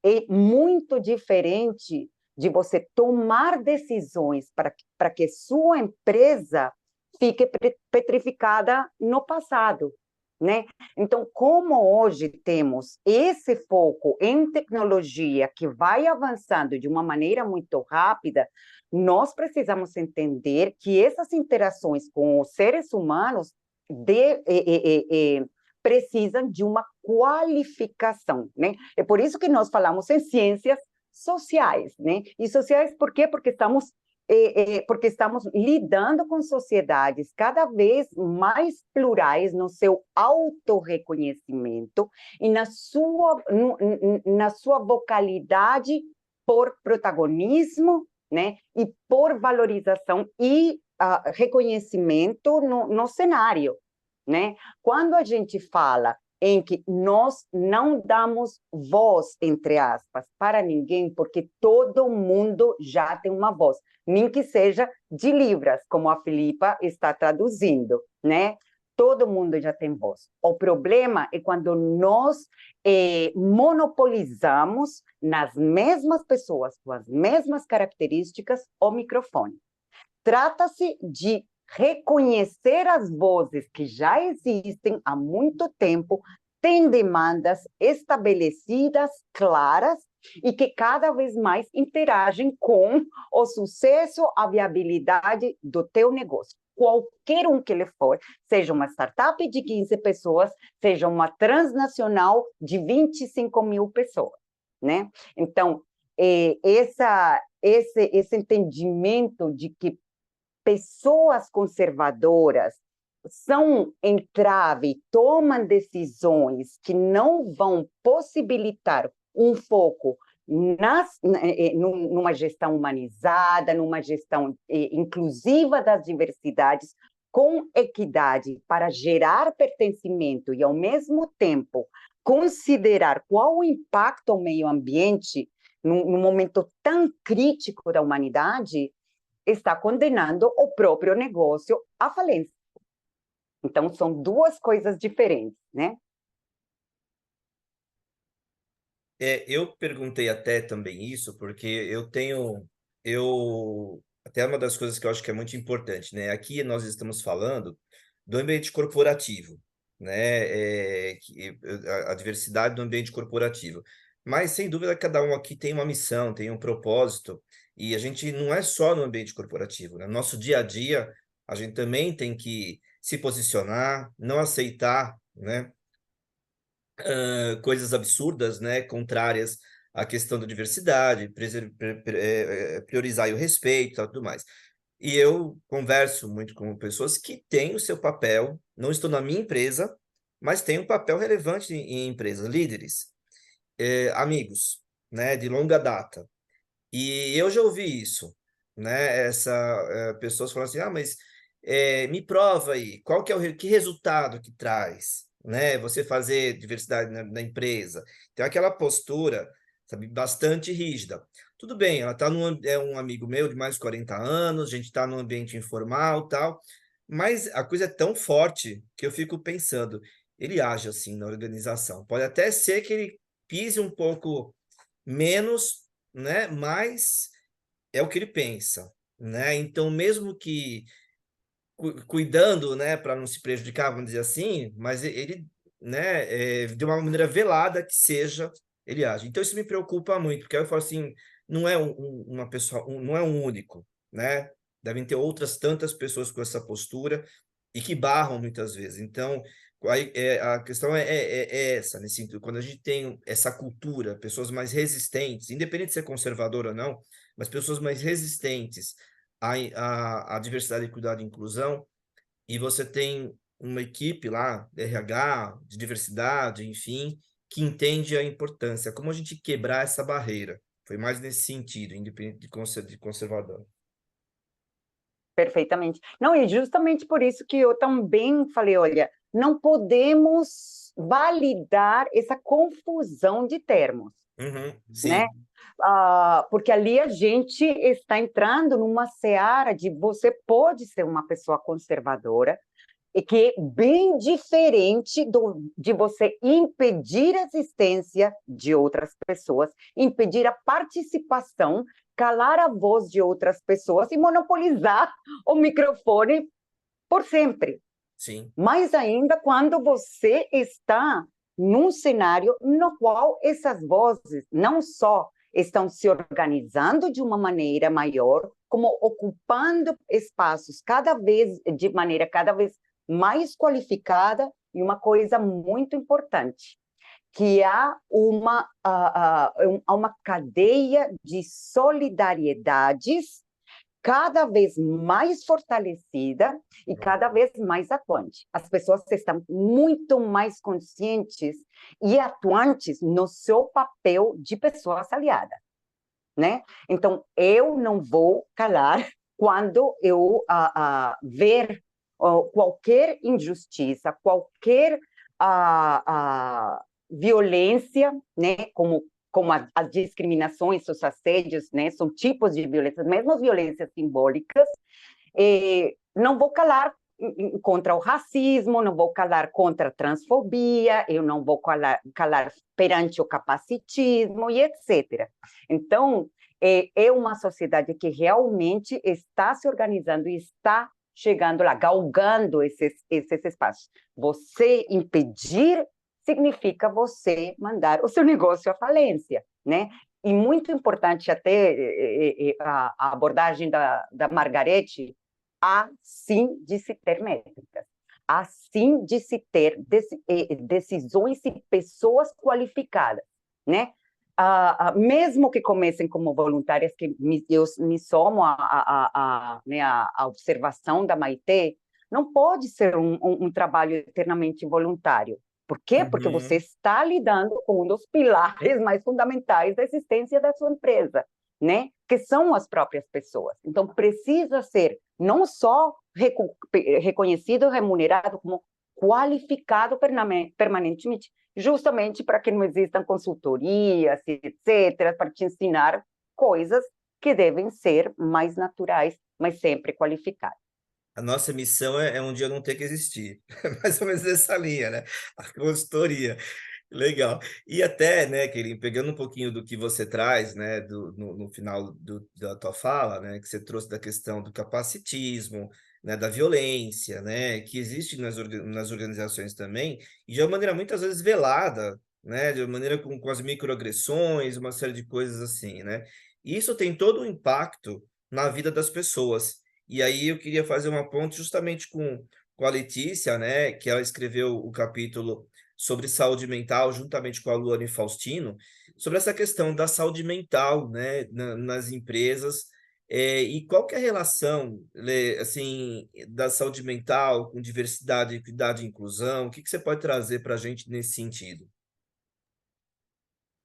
É muito diferente de você tomar decisões para que sua empresa fique petrificada no passado, né? Então, como hoje temos esse foco em tecnologia que vai avançando de uma maneira muito rápida, nós precisamos entender que essas interações com os seres humanos precisam de uma qualificação, né? É por isso que nós falamos em ciências sociais, né? E sociais por quê? Porque estamos lidando com sociedades cada vez mais plurais no seu autorreconhecimento e na sua vocalidade por protagonismo, né? E por valorização e reconhecimento no cenário, né? Quando a gente fala em que nós não damos voz, entre aspas, para ninguém, porque todo mundo já tem uma voz, nem que seja de Libras, como a Filipa está traduzindo, né? Todo mundo já tem voz. O problema é quando nós monopolizamos nas mesmas pessoas, com as mesmas características, o microfone. Trata-se de reconhecer as vozes que já existem há muito tempo, têm demandas estabelecidas, claras, e que cada vez mais interagem com o sucesso, a viabilidade do teu negócio. Qualquer um que ele for, seja uma startup de 15 pessoas, seja uma transnacional de 25 mil pessoas, né? Então, esse entendimento de que pessoas conservadoras são entrave, tomam decisões que não vão possibilitar um foco numa gestão humanizada, numa gestão inclusiva das diversidades, com equidade para gerar pertencimento e, ao mesmo tempo, considerar qual o impacto ao meio ambiente num momento tão crítico da humanidade, está condenando o próprio negócio à falência. Então, são duas coisas diferentes, né? Eu perguntei até também isso, porque até uma das coisas que eu acho que é muito importante, né? Aqui nós estamos falando do ambiente corporativo, né? A diversidade do ambiente corporativo. Mas, sem dúvida, cada um aqui tem uma missão, tem um propósito, e a gente não é só no ambiente corporativo, né? No nosso dia a dia, a gente também tem que se posicionar, não aceitar, né? Coisas absurdas, né, contrárias à questão da diversidade, priorizar o respeito e tudo mais. E eu converso muito com pessoas que têm o seu papel, não estou na minha empresa, mas têm um papel relevante em empresas, líderes, amigos, né, de longa data. E eu já ouvi isso, né, pessoas falam assim, mas me prova aí, qual que é que resultado que traz, né, você fazer diversidade na empresa. Tem aquela postura, sabe, bastante rígida. Tudo bem, ela é um amigo meu de mais de 40 anos, a gente está num ambiente informal, tal, mas a coisa é tão forte que eu fico pensando, ele age assim na organização. Pode até ser que ele pise um pouco menos, né, mas é o que ele pensa, né? Então, mesmo que cuidando, né, para não se prejudicar, vamos dizer assim, mas ele, né, de uma maneira velada que seja, ele age. Então isso me preocupa muito, porque aí eu falo assim, não é uma pessoa, não é um único, né? Devem ter outras tantas pessoas com essa postura e que barram muitas vezes. Então, aí, a questão é essa, nesse sentido, quando a gente tem essa cultura, pessoas mais resistentes, independente de ser conservador ou não, mas pessoas mais resistentes à diversidade, equidade e inclusão, e você tem uma equipe lá, RH, de diversidade, enfim, que entende a importância, como a gente quebrar essa barreira. Foi mais nesse sentido, independente de conservador. Perfeitamente. Não, e justamente por isso que eu também falei, olha, não podemos validar essa confusão de termos, Sim. né? Porque ali a gente está entrando numa seara de você pode ser uma pessoa conservadora, e que é bem diferente de você impedir a existência de outras pessoas, impedir a participação, calar a voz de outras pessoas e monopolizar o microfone por sempre. Sim. Mais ainda quando você está num cenário no qual essas vozes não só estão se organizando de uma maneira maior, como ocupando espaços de maneira cada vez mais qualificada, e uma coisa muito importante, que há uma cadeia de solidariedades cada vez mais fortalecida e cada vez mais atuante. As pessoas estão muito mais conscientes e atuantes no seu papel de pessoas aliadas, né? Então, eu não vou calar quando eu ver qualquer injustiça, qualquer violência, né, como as discriminações, os assédios, né, são tipos de violência, mesmo as violências simbólicas, não vou calar contra o racismo, não vou calar contra a transfobia, eu não vou calar perante o capacitismo e etc. Então, é uma sociedade que realmente está se organizando e está chegando lá, galgando esses espaços. Você impedir significa você mandar o seu negócio à falência, né? E muito importante até a abordagem da Margarete, há sim de se ter métricas, há sim de se ter decisões e pessoas qualificadas, né? Mesmo que comecem como voluntárias, que eu me somo né, à observação da Maitê, não pode ser um trabalho eternamente voluntário. Por quê? Porque você está lidando com um dos pilares mais fundamentais da existência da sua empresa, né? Que são as próprias pessoas. Então, precisa ser não só reconhecido, remunerado, como qualificado permanentemente, justamente para que não existam consultorias, etc., para te ensinar coisas que devem ser mais naturais, mas sempre qualificadas. A nossa missão é um dia não ter que existir. Mais ou menos nessa linha, né? A consultoria. Legal. E até, né, Kelly, pegando um pouquinho do que você traz, né, no final da tua fala, né, que você trouxe da questão do capacitismo, né, da violência, né, que existe nas organizações também, e de uma maneira muitas vezes velada, né, de uma maneira com as microagressões, uma série de coisas assim, né. E isso tem todo um impacto na vida das pessoas. E aí eu queria fazer uma ponte justamente com a Letícia, né, que ela escreveu o capítulo sobre saúde mental, juntamente com a Luane Faustino, sobre essa questão da saúde mental, né, nas empresas, e qual que é a relação, assim, da saúde mental com diversidade, equidade e inclusão? O que você pode trazer para a gente nesse sentido?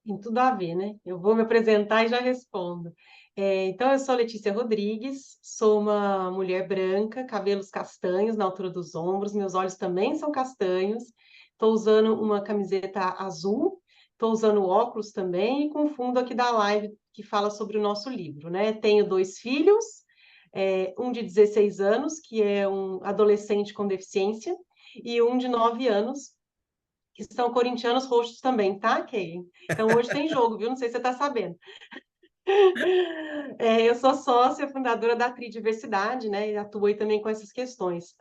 Tem tudo a ver, né? Eu vou me apresentar e já respondo. Então, eu sou Letícia Rodrigues, sou uma mulher branca, cabelos castanhos na altura dos ombros, meus olhos também são castanhos, estou usando uma camiseta azul, estou usando óculos também, e com o fundo aqui da live que fala sobre o nosso livro, né? Tenho 2 filhos, um de 16 anos, que é um adolescente com deficiência, e um de 9 anos, que são corintianos roxos também, tá, Kay? Então hoje tem jogo, viu? Não sei se você tá sabendo. Eu sou sócia fundadora da Tri Diversidade, né? E atuo aí também com essas questões.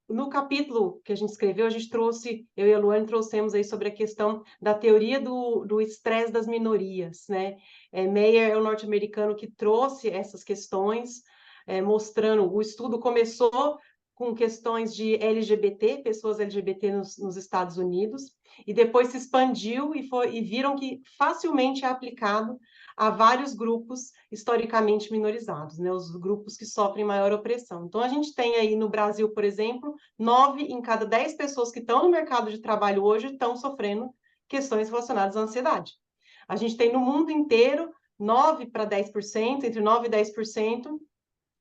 No capítulo que a gente escreveu, a gente trouxe, eu e a Luane trouxemos aí sobre a questão da teoria do estresse das minorias, né? Meyer é o norte-americano que trouxe essas questões, mostrando, o estudo começou com questões de LGBT, pessoas LGBT nos Estados Unidos, e depois se expandiu e viram que facilmente é aplicado a vários grupos historicamente minorizados, né? Os grupos que sofrem maior opressão. Então, a gente tem aí no Brasil, por exemplo, 9 em cada 10 pessoas que estão no mercado de trabalho hoje estão sofrendo questões relacionadas à ansiedade. A gente tem no mundo inteiro 9 para 10%, entre 9 e 10%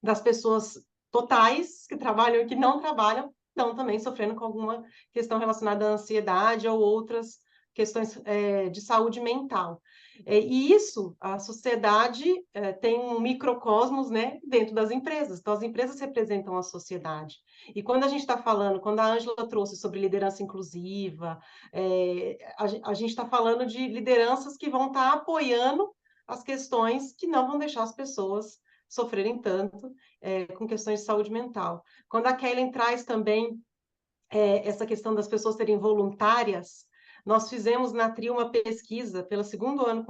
das pessoas totais que trabalham e que não trabalham estão também sofrendo com alguma questão relacionada à ansiedade ou outras questões de saúde mental. E isso, a sociedade tem um microcosmos, né, dentro das empresas. Então, as empresas representam a sociedade. E quando a gente está falando, quando a Ângela trouxe sobre liderança inclusiva, a gente está falando de lideranças que vão estar apoiando as questões que não vão deixar as pessoas sofrerem tanto com questões de saúde mental. Quando a Kellen traz também essa questão das pessoas serem voluntárias, nós fizemos na TRI uma pesquisa pelo segundo ano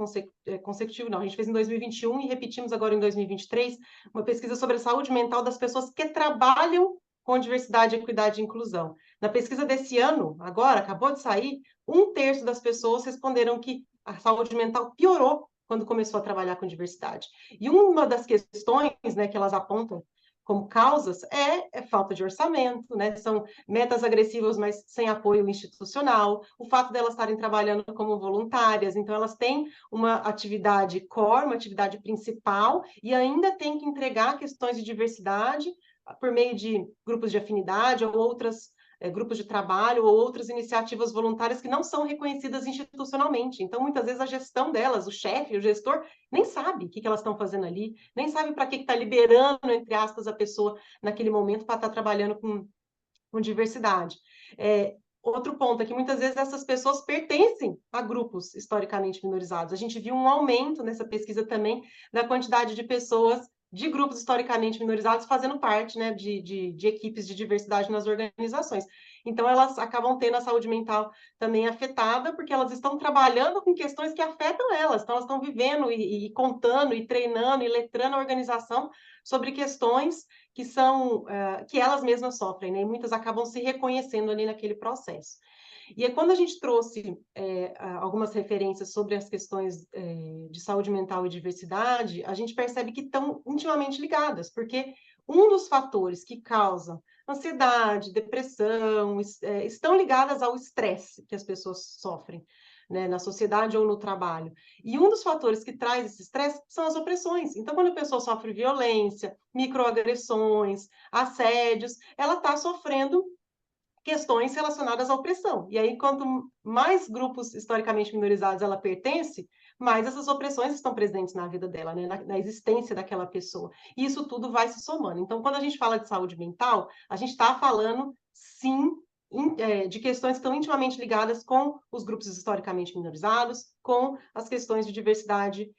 consecutivo, não, a gente fez em 2021 e repetimos agora em 2023, uma pesquisa sobre a saúde mental das pessoas que trabalham com diversidade, equidade e inclusão. Na pesquisa desse ano, agora, acabou de sair, 1/3 das pessoas responderam que a saúde mental piorou quando começou a trabalhar com diversidade. E uma das questões, né, que elas apontam como causas é falta de orçamento, né? São metas agressivas, mas sem apoio institucional, o fato delas estarem trabalhando como voluntárias, então elas têm uma atividade core, uma atividade principal, e ainda têm que entregar questões de diversidade por meio de grupos de afinidade ou outras grupos de trabalho ou outras iniciativas voluntárias que não são reconhecidas institucionalmente. Então, muitas vezes, a gestão delas, o chefe, o gestor, nem sabe o que elas estão fazendo ali, nem sabe para que está liberando, entre aspas, a pessoa naquele momento para estar trabalhando com diversidade. Outro ponto é que muitas vezes essas pessoas pertencem a grupos historicamente minorizados. A gente viu um aumento nessa pesquisa também da quantidade de pessoas de grupos historicamente minorizados fazendo parte, né, de equipes de diversidade nas organizações. Então, elas acabam tendo a saúde mental também afetada, porque elas estão trabalhando com questões que afetam elas. Então, elas estão vivendo e contando, e treinando, e letrando a organização sobre questões que são que elas mesmas sofrem, né? E muitas acabam se reconhecendo ali naquele processo. E aí, quando a gente trouxe algumas referências sobre as questões de saúde mental e diversidade, a gente percebe que estão intimamente ligadas, porque um dos fatores que causam ansiedade, depressão, estão ligadas ao estresse que as pessoas sofrem, né, na sociedade ou no trabalho. E um dos fatores que traz esse estresse são as opressões. Então, quando a pessoa sofre violência, microagressões, assédios, ela está sofrendo questões relacionadas à opressão. E aí, quanto mais grupos historicamente minorizados ela pertence, mais essas opressões estão presentes na vida dela, né? na existência daquela pessoa. E isso tudo vai se somando. Então, quando a gente fala de saúde mental, a gente está falando, sim, de questões que estão intimamente ligadas com os grupos historicamente minorizados, com as questões de diversidade,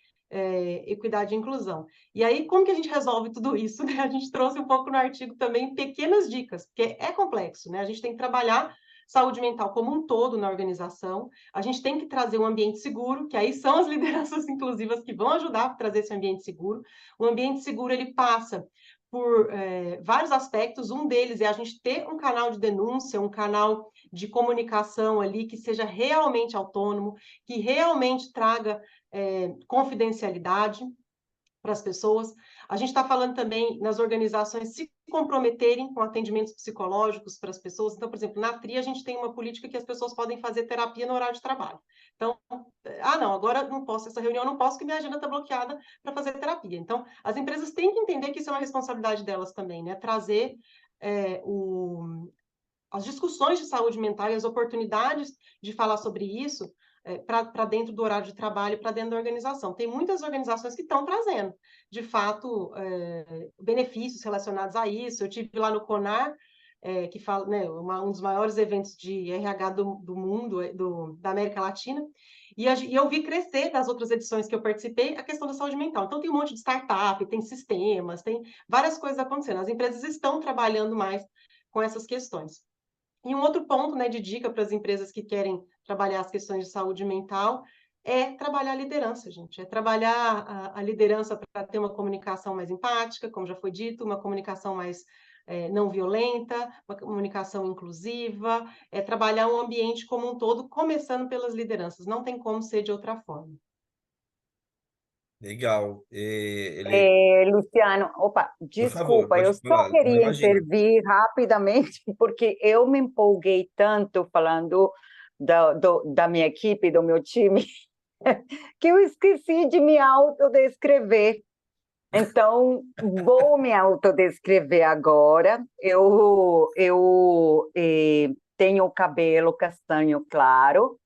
equidade e inclusão. E aí, como que a gente resolve tudo isso? Né? A gente trouxe um pouco no artigo também pequenas dicas, porque é complexo, né? A gente tem que trabalhar saúde mental como um todo na organização, a gente tem que trazer um ambiente seguro, que aí são as lideranças inclusivas que vão ajudar a trazer esse ambiente seguro. O ambiente seguro, ele passa por vários aspectos, um deles é a gente ter um canal de denúncia, um canal de comunicação ali que seja realmente autônomo, que realmente traga confidencialidade para as pessoas. A gente está falando também nas organizações se comprometerem com atendimentos psicológicos para as pessoas. Então, por exemplo, na TRI a gente tem uma política que as pessoas podem fazer terapia no horário de trabalho. Então, não, agora não posso, essa reunião não posso, que minha agenda está bloqueada para fazer terapia. Então, as empresas têm que entender que isso é uma responsabilidade delas também, né? Trazer as discussões de saúde mental e as oportunidades de falar sobre isso para dentro do horário de trabalho, para dentro da organização. Tem muitas organizações que estão trazendo, de fato, benefícios relacionados a isso. Eu tive lá no CONAR, que fala, né, um dos maiores eventos de RH do mundo, da América Latina, E eu vi crescer das outras edições que eu participei a questão da saúde mental. Então, tem um monte de startup, tem sistemas, tem várias coisas acontecendo. As empresas estão trabalhando mais com essas questões. E um outro ponto, né, de dica para as empresas que querem trabalhar as questões de saúde mental é trabalhar a liderança, gente. É trabalhar a liderança para ter uma comunicação mais empática, como já foi dito, uma comunicação mais não violenta, uma comunicação inclusiva, é trabalhar um ambiente como um todo, começando pelas lideranças. Não tem como ser de outra forma. Legal. Ele, Luciano, opa, por favor, desculpa, eu pode só falar. Não, queria imagina. intervir rapidamente, porque eu me empolguei tanto falando da minha equipe, do meu time, que eu esqueci de me autodescrever. Então, vou me autodescrever agora. Eu tenho o cabelo castanho claro,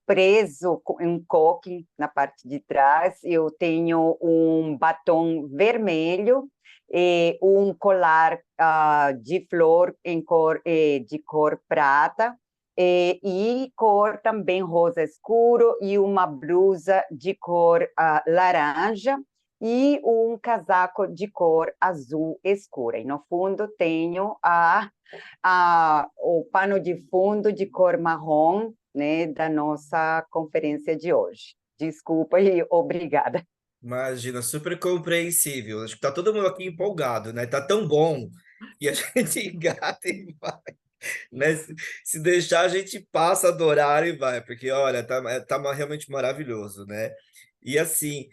preso em coque na parte de trás. Eu tenho um batom vermelho, um colar de flor de cor prata, e cor também rosa escuro, e uma blusa de cor laranja, e um casaco de cor azul escura. E no fundo tenho o pano de fundo de cor marrom, né, da nossa conferência de hoje. Desculpa e obrigada. Imagina, super compreensível. Acho que tá todo mundo aqui empolgado, né? Tá tão bom e a gente engata e vai, né? Se deixar, a gente passa a adorar e vai, porque olha, tá realmente maravilhoso, né? E assim,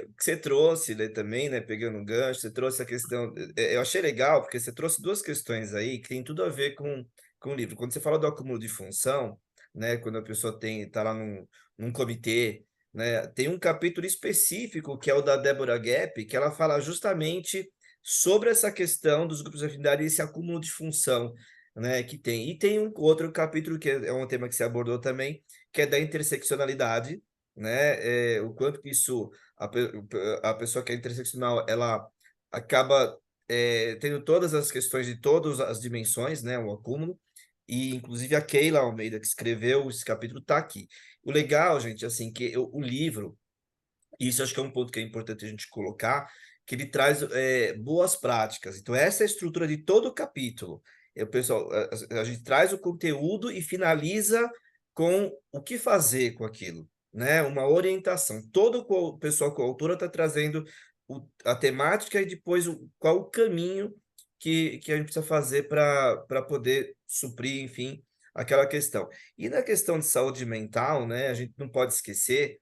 o que você trouxe, né, também, né, pegando um gancho, você trouxe a questão, eu achei legal, porque você trouxe duas questões aí que tem tudo a ver com o livro. Quando você fala do acúmulo de função, né, quando a pessoa tá lá num comitê, né, tem um capítulo específico que é o da Deborah Gap, que ela fala justamente sobre essa questão dos grupos de afinidade e esse acúmulo de função, né, que tem. E tem um outro capítulo que é um tema que você abordou também, que é da interseccionalidade, né, o quanto que isso, a pessoa que é interseccional, ela acaba tendo todas as questões de todas as dimensões, né, o acúmulo, e inclusive a Keila Almeida, que escreveu esse capítulo, está aqui. O legal, gente, assim, que o livro, e isso acho que é um ponto que é importante a gente colocar, que ele traz boas práticas. Então, essa é a estrutura de todo o capítulo. Pessoal, a gente traz o conteúdo e finaliza com o que fazer com aquilo, né? Uma orientação. Todo o pessoal com a autora está trazendo a temática e depois qual o caminho que a gente precisa fazer para poder suprir, enfim, aquela questão. E na questão de saúde mental, né? A gente não pode esquecer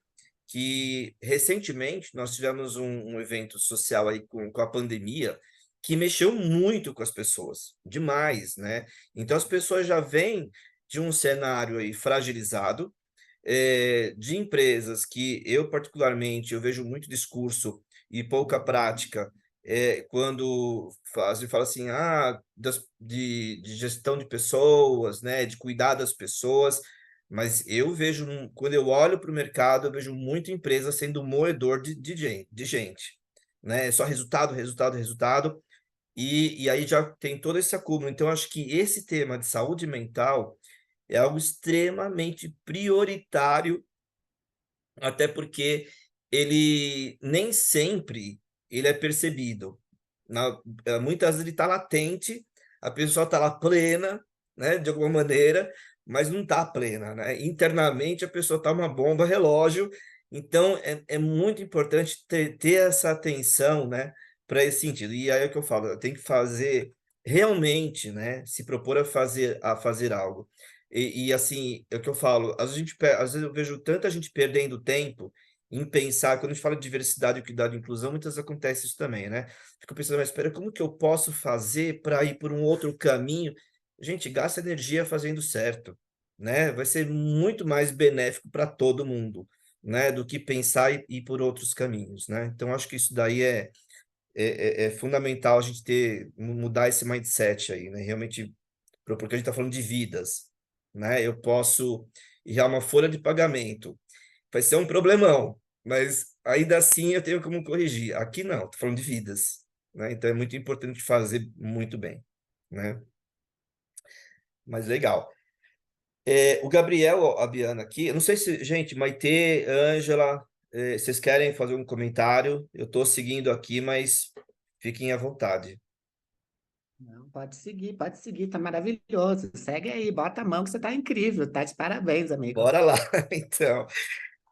que recentemente nós tivemos um evento social aí com a pandemia que mexeu muito com as pessoas, demais, né? Então as pessoas já vêm de um cenário aí fragilizado, de empresas que eu particularmente eu vejo muito discurso e pouca prática, quando fala assim, de gestão de pessoas, né, de cuidar das pessoas, mas eu vejo, quando eu olho para o mercado, eu vejo muita empresa sendo moedor de gente, né? Só resultado, resultado, resultado, e aí já tem todo esse acúmulo. Então, acho que esse tema de saúde mental é algo extremamente prioritário, até porque ele nem sempre ele é percebido. Muitas vezes ele está latente, a pessoa está lá plena, né, de alguma maneira, mas não está plena, né? Internamente a pessoa está uma bomba relógio, então é muito importante ter essa atenção, né, para esse sentido. E aí é o que eu falo, tem que fazer realmente, né, se propor a fazer algo. E assim, é o que eu falo, às vezes eu vejo tanta gente perdendo tempo em pensar, quando a gente fala de diversidade, equidade e inclusão, muitas vezes acontece isso também, né? Fico pensando, mas espera, como que eu posso fazer para ir por um outro caminho? Gente, gasta energia fazendo certo, né? Vai ser muito mais benéfico para todo mundo, né? Do que pensar e ir por outros caminhos, né? Então, acho que isso daí é fundamental a gente mudar esse mindset aí, né? Realmente, porque a gente está falando de vidas, né? Eu posso enviar uma folha de pagamento, vai ser um problemão, mas ainda assim eu tenho como corrigir. Aqui não, estou falando de vidas, né? Então é muito importante fazer muito bem, né? Mas legal. O Gabriel, a Biana aqui, eu não sei se, gente, Maitê, Ângela, vocês querem fazer um comentário? Eu estou seguindo aqui, mas fiquem à vontade. Não, pode seguir, tá maravilhoso. Segue aí, bota a mão que você tá incrível, tá de parabéns, amigo. Bora lá, então.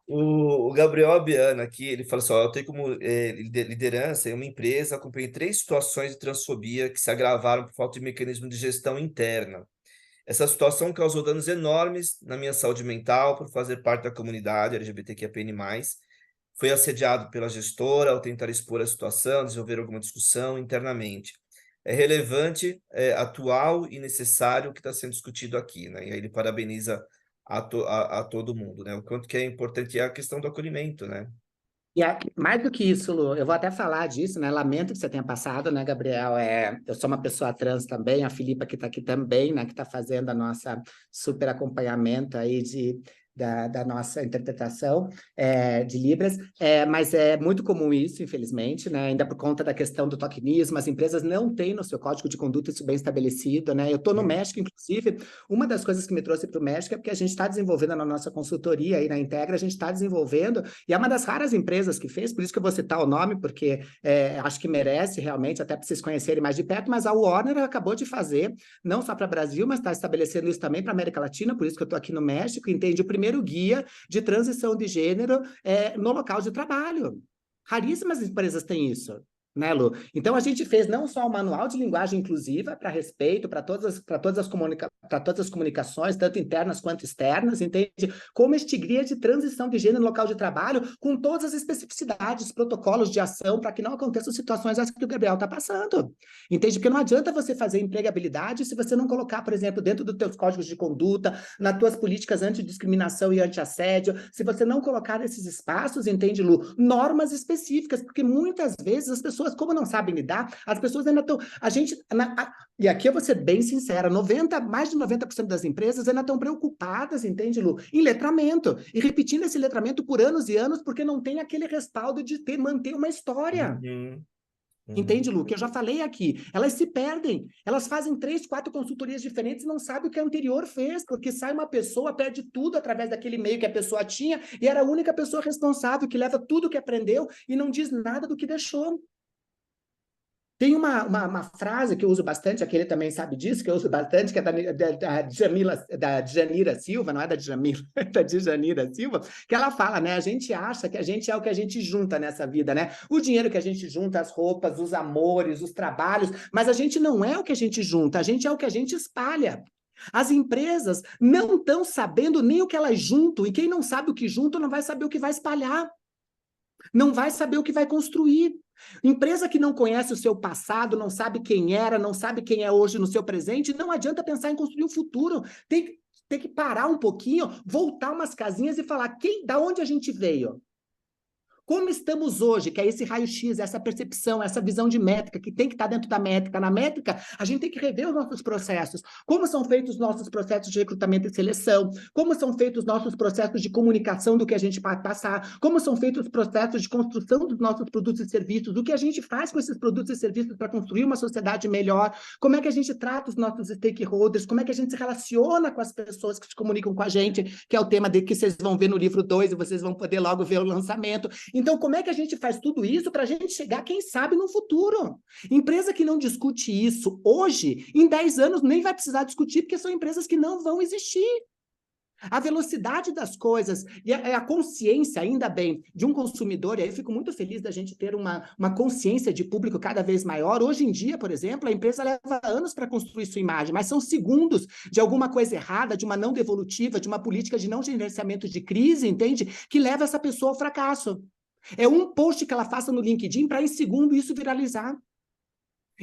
O Gabriel Abiano aqui, ele fala assim, ó, eu tenho como liderança em uma empresa, acompanhei 3 situações de transfobia que se agravaram por falta de mecanismo de gestão interna. Essa situação causou danos enormes na minha saúde mental por fazer parte da comunidade LGBTQIAPN+. Fui assediado pela gestora ao tentar expor a situação, desenvolver alguma discussão internamente. É relevante, atual e necessário o que está sendo discutido aqui, né? E aí ele parabeniza a todo mundo, né? O quanto que é importante é a questão do acolhimento, né? Mais do que isso, Lu, eu vou até falar disso, né? Lamento que você tenha passado, né, Gabriel? Eu sou uma pessoa trans também, a Filipa que está aqui também, né? Que está fazendo a nossa super acompanhamento aí da nossa interpretação de Libras, mas é muito comum isso, infelizmente, né? Ainda por conta da questão do tokenismo, as empresas não têm no seu código de conduta isso bem estabelecido, né? Eu estou no México, inclusive, uma das coisas que me trouxe para o México é porque a gente está desenvolvendo na nossa consultoria aí na Integra, a gente está desenvolvendo, e é uma das raras empresas que fez, por isso que eu vou citar o nome, porque acho que merece realmente, até para vocês conhecerem mais de perto, mas a Warner acabou de fazer, não só para o Brasil, mas está estabelecendo isso também para a América Latina, por isso que eu estou aqui no México, entende? O primeiro guia de transição de gênero no local de trabalho. Raríssimas empresas têm isso, né, Lu? Então, a gente fez não só um manual de linguagem inclusiva para respeito, para todas as comunicações, tanto internas quanto externas, entende? Como este guia de transição de gênero no local de trabalho, com todas as especificidades, protocolos de ação, para que não aconteçam situações assim que o Gabriel está passando. Entende? Porque não adianta você fazer empregabilidade se você não colocar, por exemplo, dentro dos teus códigos de conduta, nas tuas políticas antidiscriminação e antiassédio, se você não colocar nesses espaços, entende, Lu, normas específicas, porque muitas vezes as pessoas, como não sabem lidar, as pessoas ainda estão... E aqui eu vou ser bem sincera, mais de 90% das empresas ainda estão preocupadas, entende, Lu, em letramento, e repetindo esse letramento por anos e anos, porque não tem aquele respaldo de manter uma história. Entende, Lu? Que eu já falei aqui. Elas se perdem. Elas fazem 3, 4 consultorias diferentes e não sabem o que a anterior fez, porque sai uma pessoa, perde tudo através daquele meio que a pessoa tinha e era a única pessoa responsável que leva tudo que aprendeu e não diz nada do que deixou. Tem uma frase que eu uso bastante, aquele também sabe disso, que eu uso bastante, que é da Djanira Silva, não é da Djamila, é da Djanira Silva, que ela fala, né? A gente acha que a gente é o que a gente junta nessa vida, né? O dinheiro que a gente junta, as roupas, os amores, os trabalhos, mas a gente não é o que a gente junta, a gente é o que a gente espalha. As empresas não estão sabendo nem o que elas juntam, e quem não sabe o que junta não vai saber o que vai espalhar. Não vai saber o que vai construir. Empresa que não conhece o seu passado, não sabe quem era, não sabe quem é hoje no seu presente, não adianta pensar em construir o futuro. Tem que parar um pouquinho, voltar umas casinhas e falar da onde a gente veio. Como estamos hoje, que é esse raio-x, essa percepção, essa visão de métrica, que tem que estar dentro da métrica. Na métrica, a gente tem que rever os nossos processos. Como são feitos os nossos processos de recrutamento e seleção? Como são feitos os nossos processos de comunicação do que a gente vai passar? Como são feitos os processos de construção dos nossos produtos e serviços? O que a gente faz com esses produtos e serviços para construir uma sociedade melhor? Como é que a gente trata os nossos stakeholders? Como é que a gente se relaciona com as pessoas que se comunicam com a gente? Que é o tema que vocês vão ver no livro 2 e vocês vão poder logo ver o lançamento. Então, como é que a gente faz tudo isso para a gente chegar, quem sabe, no futuro? Empresa que não discute isso hoje, em 10 anos nem vai precisar discutir, porque são empresas que não vão existir. A velocidade das coisas e a consciência, ainda bem, de um consumidor, e aí eu fico muito feliz da gente ter uma consciência de público cada vez maior. Hoje em dia, por exemplo, a empresa leva anos para construir sua imagem, mas são segundos de alguma coisa errada, de uma não devolutiva, de uma política de não gerenciamento de crise, entende? Que leva essa pessoa ao fracasso. É um post que ela faça no LinkedIn para, em segundo, isso viralizar.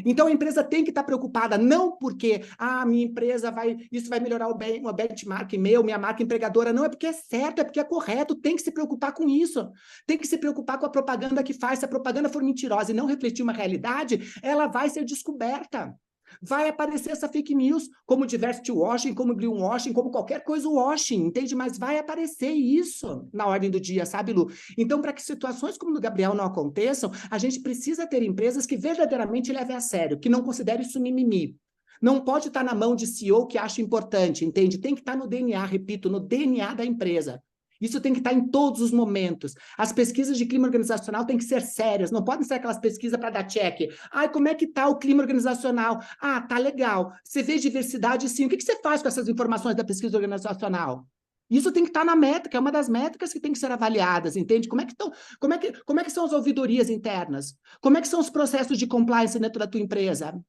Então, a empresa tem que estar preocupada, não porque minha empresa isso vai melhorar o benchmark minha marca empregadora, não, é porque é certo, é porque é correto, tem que se preocupar com isso, tem que se preocupar com a propaganda que faz. Se a propaganda for mentirosa e não refletir uma realidade, ela vai ser descoberta. Vai aparecer essa fake news, como diversity washing, como greenwashing, como qualquer coisa washing, entende? Mas vai aparecer isso na ordem do dia, sabe, Lu? Então, para que situações como o do Gabriel não aconteçam, a gente precisa ter empresas que verdadeiramente levem a sério, que não considerem isso mimimi. Não pode estar na mão de CEO que acha importante, entende? Tem que estar no DNA, repito, no DNA da empresa. Isso tem que estar em todos os momentos. As pesquisas de clima organizacional têm que ser sérias, não podem ser aquelas pesquisas para dar check. Ai, como é que está o clima organizacional? Ah, tá legal. Você vê diversidade, sim. O que você faz com essas informações da pesquisa organizacional? Isso tem que estar na métrica, é uma das métricas que tem que ser avaliadas, entende? Como é que são as ouvidorias internas? Como é que são os processos de compliance dentro da tua empresa?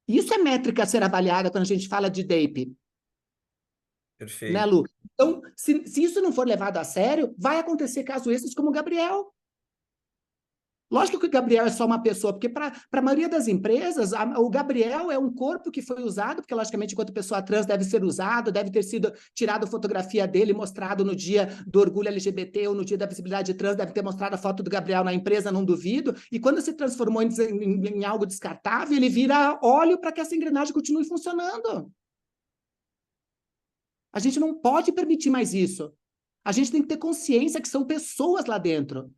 Isso é métrica a ser avaliada quando a gente fala de DAPE. Né, Perfeito. Lu? Então, se isso não for levado a sério, vai acontecer casos esses como o Gabriel. Lógico que o Gabriel é só uma pessoa, porque para a maioria das empresas, o Gabriel é um corpo que foi usado, porque logicamente enquanto pessoa trans deve ser usado, deve ter sido tirado fotografia dele, mostrado no dia do orgulho LGBT ou no dia da visibilidade trans, deve ter mostrado a foto do Gabriel na empresa, não duvido, e quando se transformou em algo descartável, ele vira óleo para que essa engrenagem continue funcionando. A gente não pode permitir mais isso. A gente tem que ter consciência que são pessoas lá dentro.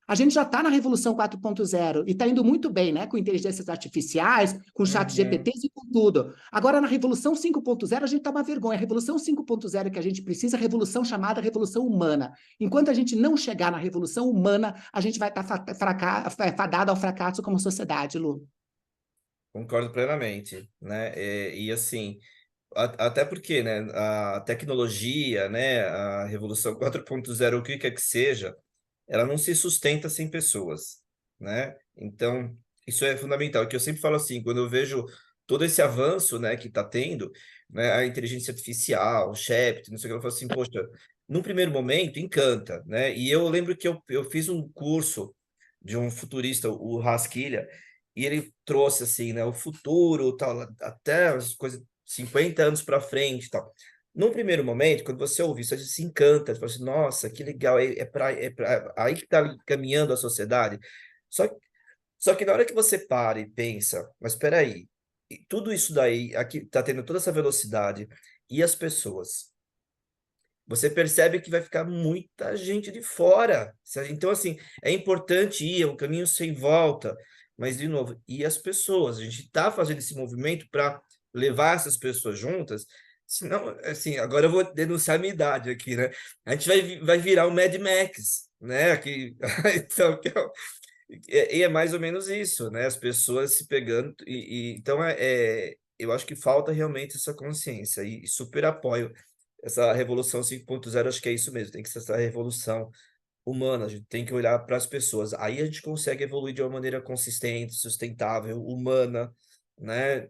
A gente já está na Revolução 4.0 e está indo muito bem, né? Com inteligências artificiais, com chat GPTs e com tudo. Agora, na Revolução 5.0, a gente está uma vergonha. A Revolução 5.0 que a gente precisa é a revolução chamada Revolução Humana. Enquanto a gente não chegar na Revolução Humana, a gente vai estar fadado ao fracasso como sociedade, Lu. Concordo plenamente, né? E assim, até porque, né, a tecnologia, né, a Revolução 4.0, o que quer que seja, ela não se sustenta sem pessoas, né? Então, isso é fundamental. Que eu sempre falo assim, quando eu vejo todo esse avanço, né, que está tendo, né, a inteligência artificial, o ChatGPT, não sei o que, eu falo assim, poxa, num primeiro momento encanta, né? E eu lembro que eu fiz um curso de um futurista, o Haskilha, e ele trouxe assim, né, o futuro, tal, até as coisas 50 anos para frente, tal. Num primeiro momento, quando você ouve isso, você se encanta, você fala assim, nossa, que legal, aí que está caminhando a sociedade. Só, só que na hora que você para e pensa, mas espera aí, tudo isso daí, aqui está tendo toda essa velocidade, e as pessoas? Você percebe que vai ficar muita gente de fora. Então, assim, é importante ir, é um caminho sem volta, mas, de novo, e as pessoas? A gente está fazendo esse movimento para levar essas pessoas juntas. Senão, assim, agora eu vou denunciar a minha idade aqui, né? A gente vai virar o Mad Max, né? Aqui, então, e é mais ou menos isso, né? As pessoas se pegando. Então, eu acho que falta realmente essa consciência e super apoio. Essa revolução 5.0, acho que é isso mesmo, tem que ser essa revolução humana, a gente tem que olhar para as pessoas. Aí a gente consegue evoluir de uma maneira consistente, sustentável, humana, né?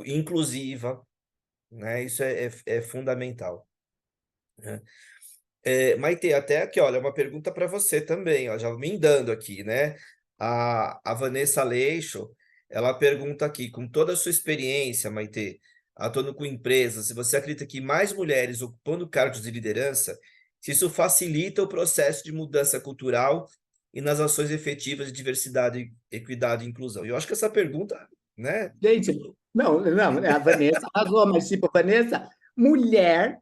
Inclusiva, né? Isso é fundamental, né? Maite, até aqui, olha, uma pergunta para você também, ó, já me dando aqui, né? A Vanessa Aleixo, ela pergunta aqui, com toda a sua experiência, Maite, atuando com empresas, se você acredita que mais mulheres ocupando cargos de liderança, se isso facilita o processo de mudança cultural e nas ações efetivas de diversidade, equidade e inclusão? Eu acho que essa pergunta, né? Gente, não, a Vanessa arrasou, mas tipo, Vanessa, mulher,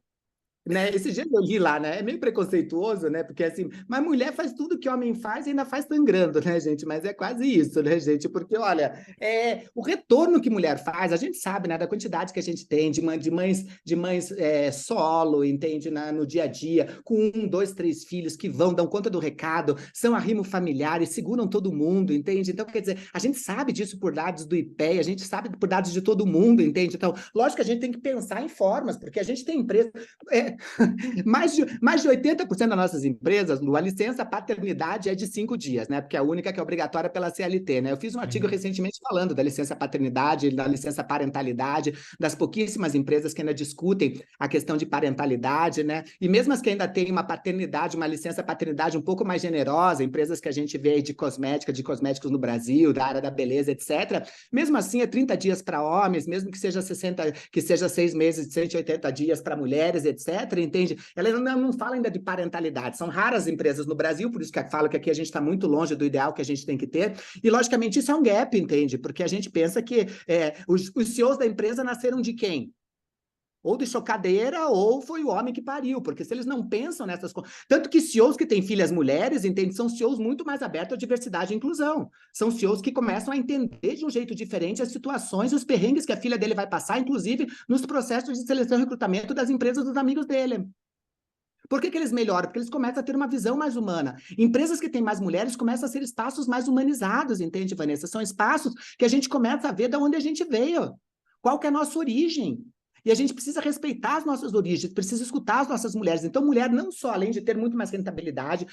né? Esse dia eu li lá, né? É meio preconceituoso, né? Porque assim, mas mulher faz tudo que homem faz e ainda faz sangrando, né, gente? Mas é quase isso, né, gente? Porque, olha, o retorno que mulher faz, a gente sabe, né, da quantidade que a gente tem de mães solo, entende? No dia a dia, com 1, 2, 3 filhos que dão conta do recado, são arrimo familiar e seguram todo mundo, entende? Então, quer dizer, a gente sabe disso por dados do IPEA, a gente sabe por dados de todo mundo, entende? Então, lógico que a gente tem que pensar em formas, porque a gente tem empresa. Mais de 80% das nossas empresas, Lu, a licença paternidade é de 5 dias, né? Porque é a única que é obrigatória pela CLT, né? Eu fiz um artigo recentemente falando da licença paternidade, da licença parentalidade, das pouquíssimas empresas que ainda discutem a questão de parentalidade, né? E mesmo as que ainda têm uma paternidade, uma licença paternidade um pouco mais generosa, empresas que a gente vê aí de cosméticos no Brasil, da área da beleza, etc. Mesmo assim, é 30 dias para homens, mesmo que seja 6 meses, 180 dias para mulheres, etc., entende? Ela não fala ainda de parentalidade. São raras empresas no Brasil, por isso que eu falo que aqui a gente está muito longe do ideal que a gente tem que ter. E, logicamente, isso é um gap, entende? Porque a gente pensa que os CEOs da empresa nasceram de quem? Ou deixou cadeira, ou foi o homem que pariu, porque se eles não pensam nessas coisas... Tanto que CEOs que têm filhas mulheres, entende, são CEOs muito mais abertos à diversidade e inclusão. São CEOs que começam a entender de um jeito diferente as situações, os perrengues que a filha dele vai passar, inclusive nos processos de seleção e recrutamento das empresas dos amigos dele. Por que eles melhoram? Porque eles começam a ter uma visão mais humana. Empresas que têm mais mulheres começam a ser espaços mais humanizados, entende, Vanessa? São espaços que a gente começa a ver de onde a gente veio. Qual que é a nossa origem? E a gente precisa respeitar as nossas origens, precisa escutar as nossas mulheres. Então, mulher não só, além de ter muito mais rentabilidade,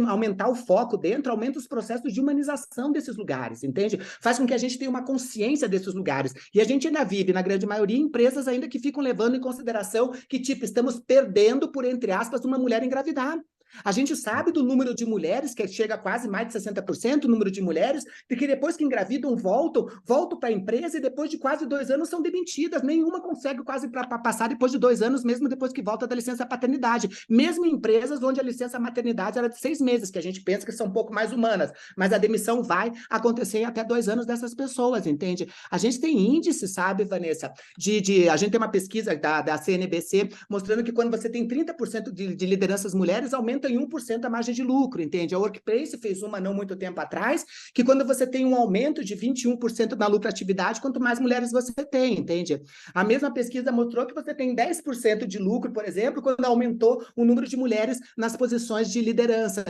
aumentar o foco dentro, aumenta os processos de humanização desses lugares, entende? Faz com que a gente tenha uma consciência desses lugares. E a gente ainda vive, na grande maioria, empresas ainda que ficam levando em consideração que, tipo, estamos perdendo, por entre aspas, uma mulher engravidar. A gente sabe do número de mulheres, que chega a quase mais de 60%, o número de mulheres, de que depois que engravidam, voltam para a empresa e depois de quase 2 anos são demitidas. Nenhuma consegue quase passar depois de 2 anos, mesmo depois que volta da licença paternidade. Mesmo em empresas onde a licença maternidade era de 6 meses, que a gente pensa que são um pouco mais humanas, mas a demissão vai acontecer em até 2 anos dessas pessoas, entende? A gente tem índice, sabe, Vanessa, a gente tem uma pesquisa da CNBC mostrando que quando você tem 30% de lideranças mulheres, aumenta em 1% a margem de lucro, entende? A Workplace fez uma não muito tempo atrás, que quando você tem um aumento de 21% na lucratividade, quanto mais mulheres você tem, entende? A mesma pesquisa mostrou que você tem 10% de lucro, por exemplo, quando aumentou o número de mulheres nas posições de liderança,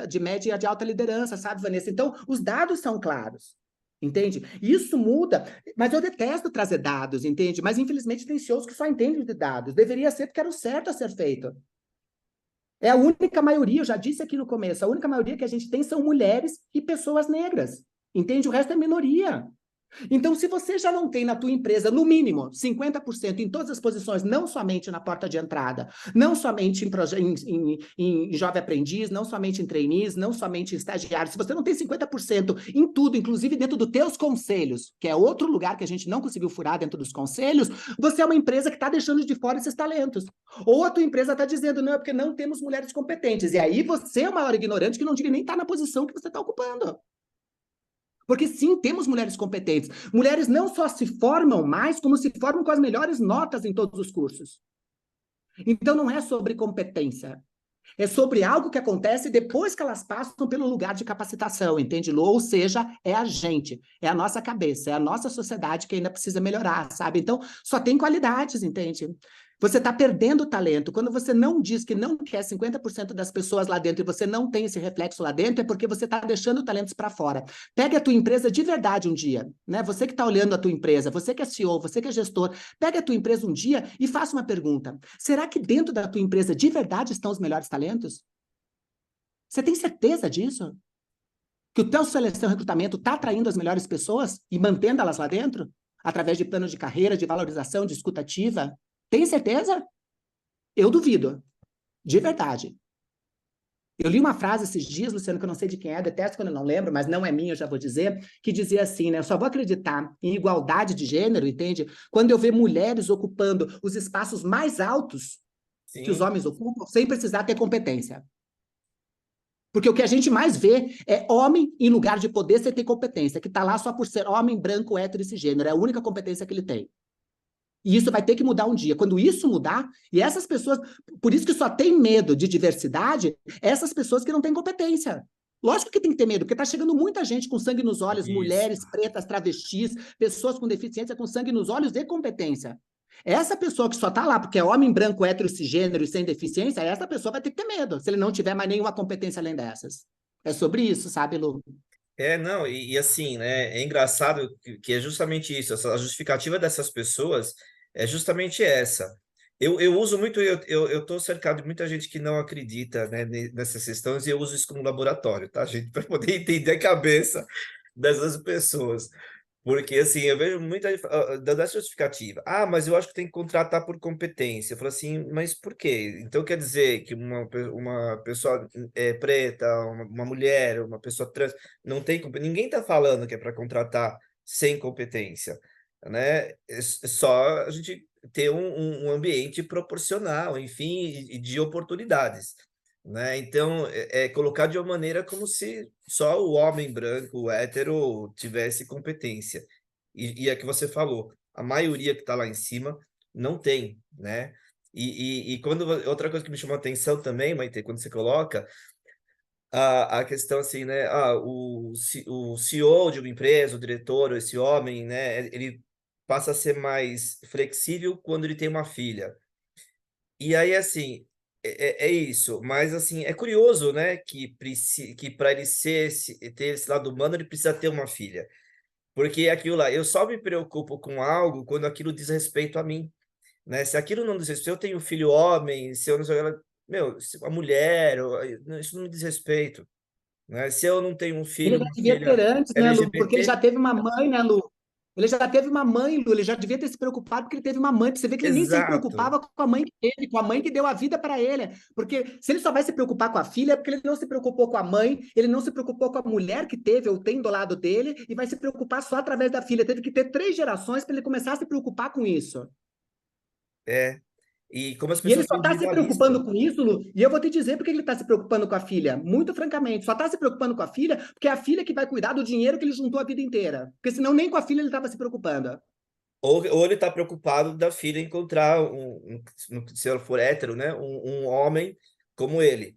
de média e de alta liderança, sabe, Vanessa? Então, os dados são claros. Entende? Isso muda, mas eu detesto trazer dados, entende? Mas infelizmente tem CEOs que só entendem de dados. Deveria ser porque era o certo a ser feito. É a única maioria, eu já disse aqui no começo, a única maioria que a gente tem são mulheres e pessoas negras. Entende? O resto é minoria. Então, se você já não tem na tua empresa, no mínimo, 50% em todas as posições, não somente na porta de entrada, não somente em jovem aprendiz, não somente em trainees, não somente em estagiário, se você não tem 50% em tudo, inclusive dentro dos teus conselhos, que é outro lugar que a gente não conseguiu furar dentro dos conselhos, você é uma empresa que está deixando de fora esses talentos. Ou a tua empresa está dizendo, não, é porque não temos mulheres competentes. E aí você é o maior ignorante que não devia nem estar na posição que você está ocupando. Porque sim, temos mulheres competentes. Mulheres não só se formam mais, como se formam com as melhores notas em todos os cursos. Então não é sobre competência. É sobre algo que acontece depois que elas passam pelo lugar de capacitação, entende, Lu? Ou seja, é a gente, é a nossa cabeça, é a nossa sociedade que ainda precisa melhorar, sabe? Então, só tem qualidades, entende? Você está perdendo talento. Quando você não diz que não quer 50% das pessoas lá dentro e você não tem esse reflexo lá dentro, é porque você está deixando talentos para fora. Pegue a tua empresa de verdade um dia, né? Você que está olhando a tua empresa, você que é CEO, você que é gestor, pega a tua empresa um dia e faça uma pergunta. Será que dentro da tua empresa de verdade estão os melhores talentos? Você tem certeza disso? Que o teu seleção e recrutamento está atraindo as melhores pessoas e mantendo elas lá dentro? Através de planos de carreira, de valorização, de escuta ativa? Tem certeza? Eu duvido. De verdade. Eu li uma frase esses dias, Luciano, que eu não sei de quem é, detesto quando eu não lembro, mas não é minha, eu já vou dizer, que dizia assim, né? Eu só vou acreditar em igualdade de gênero, entende? Quando eu ver mulheres ocupando os espaços mais altos que os homens ocupam, sem precisar ter competência. Porque o que a gente mais vê é homem em lugar de poder sem ter competência, que está lá só por ser homem, branco, hétero e cisgênero. É a única competência que ele tem. E isso vai ter que mudar um dia. Quando isso mudar, e essas pessoas... Por isso que só tem medo de diversidade, essas pessoas que não têm competência. Lógico que tem que ter medo, porque está chegando muita gente com sangue nos olhos, isso. Mulheres pretas, travestis, pessoas com deficiência com sangue nos olhos e competência. Essa pessoa que só está lá porque é homem, branco, hétero, cisgênero e sem deficiência, essa pessoa vai ter que ter medo, se ele não tiver mais nenhuma competência além dessas. É sobre isso, sabe, Lu? Não, e assim, né, é engraçado que é justamente isso, a justificativa dessas pessoas é justamente essa. Eu uso muito, eu estou cercado de muita gente que não acredita, né, nessas questões, e eu uso isso como laboratório, tá, gente? Para poder entender a cabeça dessas pessoas. Porque, assim, eu vejo muita dando essa justificativa. Ah, mas eu acho que tem que contratar por competência. Eu falo assim, mas por quê? Então quer dizer que uma pessoa preta, uma mulher, uma pessoa trans, não tem competência. Ninguém está falando que é para contratar sem competência, né? É só a gente ter um ambiente proporcional, enfim, e de oportunidades. Né? Então, colocar de uma maneira como se só o homem branco, o hétero, tivesse competência. E é que você falou, a maioria que está lá em cima não tem, né? E quando outra coisa que me chamou a atenção também, Maite, quando você coloca a questão assim, né? O CEO de uma empresa, o diretor, esse homem, né? Ele passa a ser mais flexível quando ele tem uma filha. E aí, assim, é isso. Mas, assim, é curioso, né? Que para ele ter esse lado humano, ele precisa ter uma filha. Porque é aquilo lá, eu só me preocupo com algo quando aquilo diz respeito a mim, né? Se aquilo não diz respeito, eu tenho filho homem, se eu não sei, meu, a mulher, isso não me diz respeito, né? Se eu não tenho um Ele filho, já uma devia ter filha antes, né, Lu? Porque ele LGBT, já teve uma mãe, né, Lu? Ele já teve uma mãe, Lu. Ele já devia ter se preocupado porque ele teve uma mãe. Pra você vê que ele nem se exato, preocupava com a mãe que teve, com a mãe que deu a vida para ele. Porque se ele só vai se preocupar com a filha, é porque ele não se preocupou com a mãe, ele não se preocupou com a mulher que teve ou tem do lado dele, e vai se preocupar só através da filha. Teve que ter 3 gerações para ele começar a se preocupar com isso. é. E como as E ele pessoas só são está se individualistas, preocupando com isso, Lu, e eu vou te dizer por que ele está se preocupando com a filha. Muito francamente, só está se preocupando com a filha porque é a filha que vai cuidar do dinheiro que ele juntou a vida inteira. Porque senão nem com a filha ele estava se preocupando. ou ele está preocupado da filha encontrar se ela for hétero, né? Um homem como ele.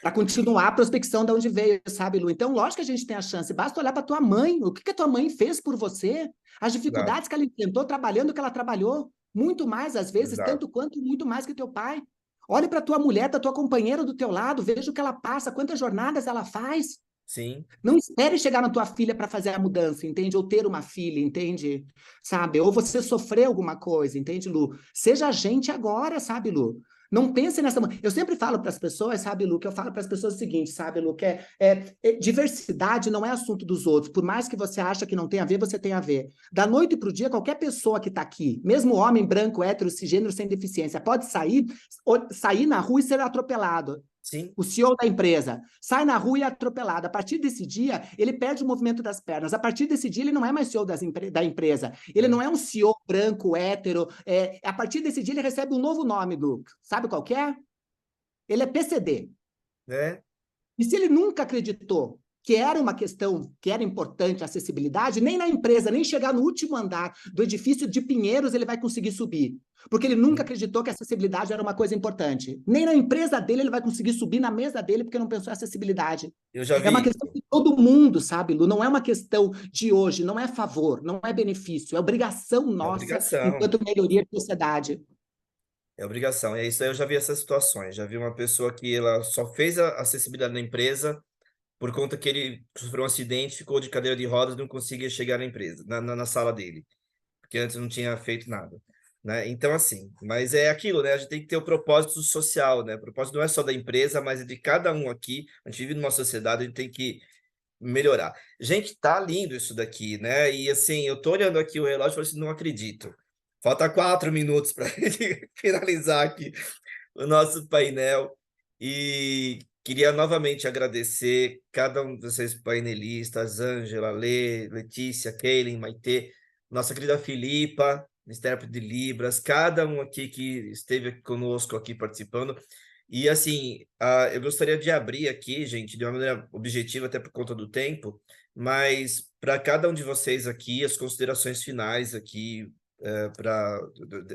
Para continuar a prospecção de onde veio, sabe, Lu? Então, lógico que a gente tem a chance. Basta olhar para tua mãe. O que que a tua mãe fez por você? As Exato, dificuldades que ela enfrentou trabalhando o que ela trabalhou. Muito mais, às vezes, exato. tanto quanto muito mais que teu pai. Olhe para tua mulher, para tua companheira do teu lado, veja o que ela passa, quantas jornadas ela faz. Sim, Não espere chegar na tua filha para fazer a mudança, entende? Ou ter uma filha, entende? Sabe? Ou você sofrer alguma coisa, entende, Lu? Seja gente agora, sabe, Lu? Não pense nessa. Eu sempre falo para as pessoas, sabe, Lu, que eu falo para as pessoas o seguinte, sabe, Lu, que diversidade não é assunto dos outros. Por mais que você acha que não tem a ver, você tem a ver. Da noite para o dia, qualquer pessoa que está aqui, mesmo homem, branco, hétero, cisgênero, sem deficiência, pode sair na rua e ser atropelado. sim. O CEO da empresa sai na rua e é atropelado. A partir desse dia, ele perde o movimento das pernas. A partir desse dia, ele não é mais CEO da empresa. Ele não é um CEO branco, hétero. A partir desse dia, ele recebe um novo nome, Luke. Sabe qual que é? Ele é PCD. Né? E se ele nunca acreditou que era uma questão, que era importante a acessibilidade, nem na empresa, nem chegar no último andar do edifício de Pinheiros ele vai conseguir subir. Porque ele nunca acreditou que a acessibilidade era uma coisa importante. Nem na empresa dele ele vai conseguir subir na mesa dele porque não pensou em acessibilidade. Eu já É uma vi questão isso. de todo mundo, sabe, Lu? Não é uma questão de hoje, não é favor, não é benefício, é obrigação É nossa obrigação. enquanto melhoria de sociedade. É obrigação. E é isso aí, eu já vi essas situações. Já vi uma pessoa que ela só fez a acessibilidade na empresa por conta que ele sofreu um acidente, ficou de cadeira de rodas e não conseguia chegar na empresa, na sala dele, porque antes não tinha feito nada, né? Então, assim, mas é aquilo, né? A gente tem que ter o propósito social, né? O propósito não é só da empresa, mas é de cada um aqui. A gente vive numa sociedade, a gente tem que melhorar. Gente, tá lindo isso daqui, né? E assim, eu tô olhando aqui o relógio e falo assim, não acredito. Falta 4 minutos para finalizar aqui o nosso painel. E queria novamente agradecer cada um de vocês painelistas, Ângela, Lê, Letícia, Keilin, Maitê, nossa querida Filipa, intérprete de Libras, cada um aqui que esteve conosco aqui participando. E assim, eu gostaria de abrir aqui, gente, de uma maneira objetiva, até por conta do tempo, mas para cada um de vocês aqui, as considerações finais aqui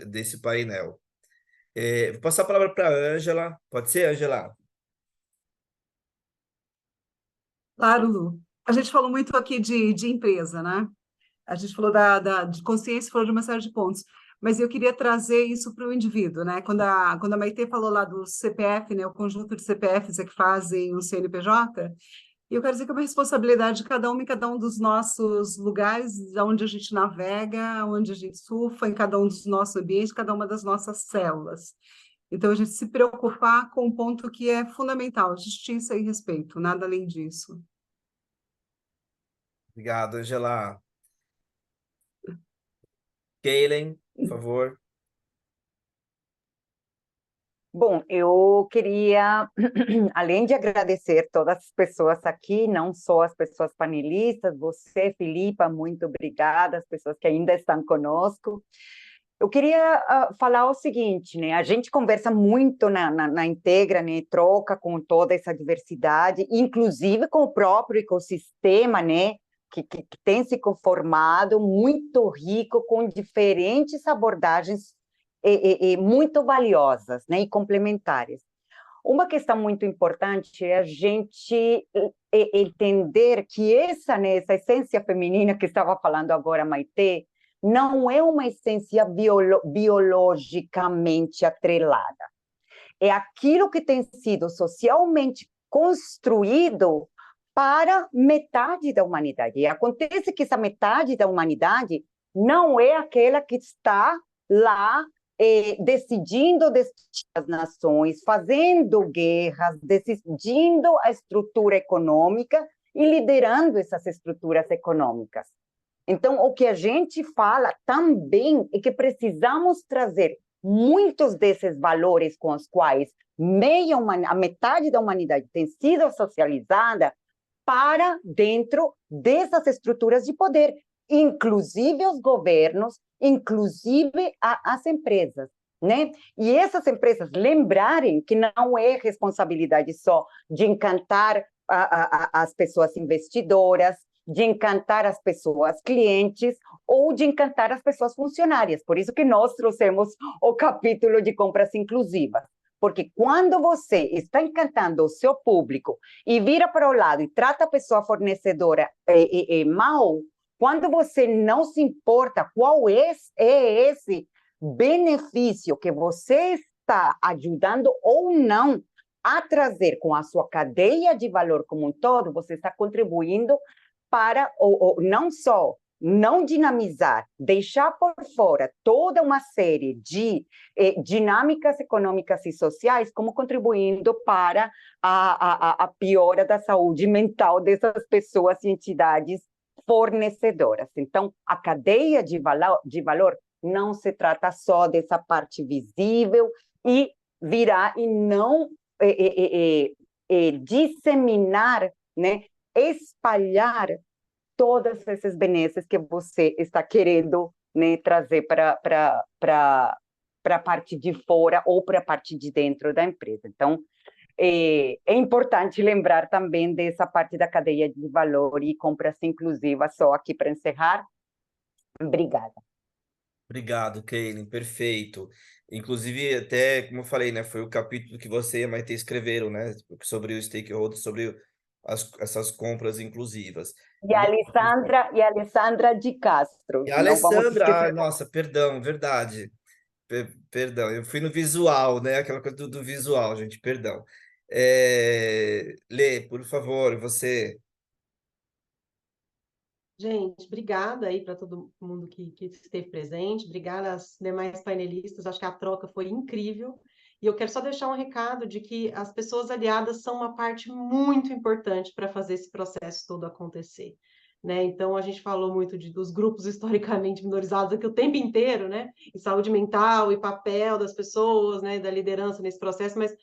desse painel. Vou passar a palavra para a Ângela. Pode ser, Ângela? Claro, Lu. A gente falou muito aqui de empresa, né? A gente falou de consciência, falou de uma série de pontos, mas eu queria trazer isso para o indivíduo, né? Quando a Maitê falou lá do CPF, né, o conjunto de CPFs é que fazem um CNPJ, e eu quero dizer que é uma responsabilidade de cada um em cada um dos nossos lugares, onde a gente navega, onde a gente surfa, em cada um dos nossos ambientes, cada uma das nossas células. Então, a gente se preocupar com um ponto que é fundamental, justiça e respeito, nada além disso. Obrigado, Angela. Keilen, por favor. Bom, eu queria, além de agradecer todas as pessoas aqui, não só as pessoas panelistas, você, Filipa, muito obrigada, as pessoas que ainda estão conosco. Eu queria falar o seguinte, né? A gente conversa muito na Integra, né? Troca com toda essa diversidade, inclusive com o próprio ecossistema, né? que tem se conformado, muito rico, com diferentes abordagens muito valiosas, né, e complementares. Uma questão muito importante é a gente entender que essa, né, essa essência feminina que estava falando agora, Maite, não é uma essência biologicamente atrelada. É aquilo que tem sido socialmente construído para metade da humanidade. E acontece que essa metade da humanidade não é aquela que está lá decidindo as nações, fazendo guerras, decidindo a estrutura econômica e liderando essas estruturas econômicas. Então, o que a gente fala também é que precisamos trazer muitos desses valores com os quais a metade da humanidade tem sido socializada para dentro dessas estruturas de poder, inclusive os governos, inclusive as empresas, né? E essas empresas lembrarem que não é responsabilidade só de encantar as pessoas investidoras, de encantar as pessoas clientes ou de encantar as pessoas funcionárias. Por isso que nós trouxemos o capítulo de compras inclusivas. Porque quando você está encantando o seu público e vira para o lado e trata a pessoa fornecedora mal, quando você não se importa qual é esse benefício que você está ajudando ou não a trazer com a sua cadeia de valor como um todo, você está contribuindo para não só não dinamizar, deixar por fora toda uma série de dinâmicas econômicas e sociais, como contribuindo para a piora da saúde mental dessas pessoas e entidades fornecedoras. Então, a cadeia de valor não se trata só dessa parte visível e virar e não disseminar, né, espalhar todos esses benefícios que você está querendo, né, trazer para a parte de fora ou para a parte de dentro da empresa. Então, é importante lembrar também dessa parte da cadeia de valor e compras inclusivas, só aqui para encerrar. Obrigada. Obrigado, Kaylin, perfeito. Inclusive, até, como eu falei, né, foi o capítulo que você e a Maite escreveram, né, sobre o stakeholder, sobre essas compras inclusivas. E a Alessandra de Castro. E a Não vamos Alessandra, esquecer. nossa, perdão, verdade. Perdão, eu fui no visual, né, aquela coisa do visual, gente, perdão. Lê, por favor, você. Gente, obrigada aí para todo mundo que esteve presente, obrigada às demais painelistas, acho que a troca foi incrível. E eu quero só deixar um recado de que as pessoas aliadas são uma parte muito importante para fazer esse processo todo acontecer, né? Então, a gente falou muito dos grupos historicamente minorizados aqui o tempo inteiro, né? E saúde mental e papel das pessoas, né? Da liderança nesse processo, mas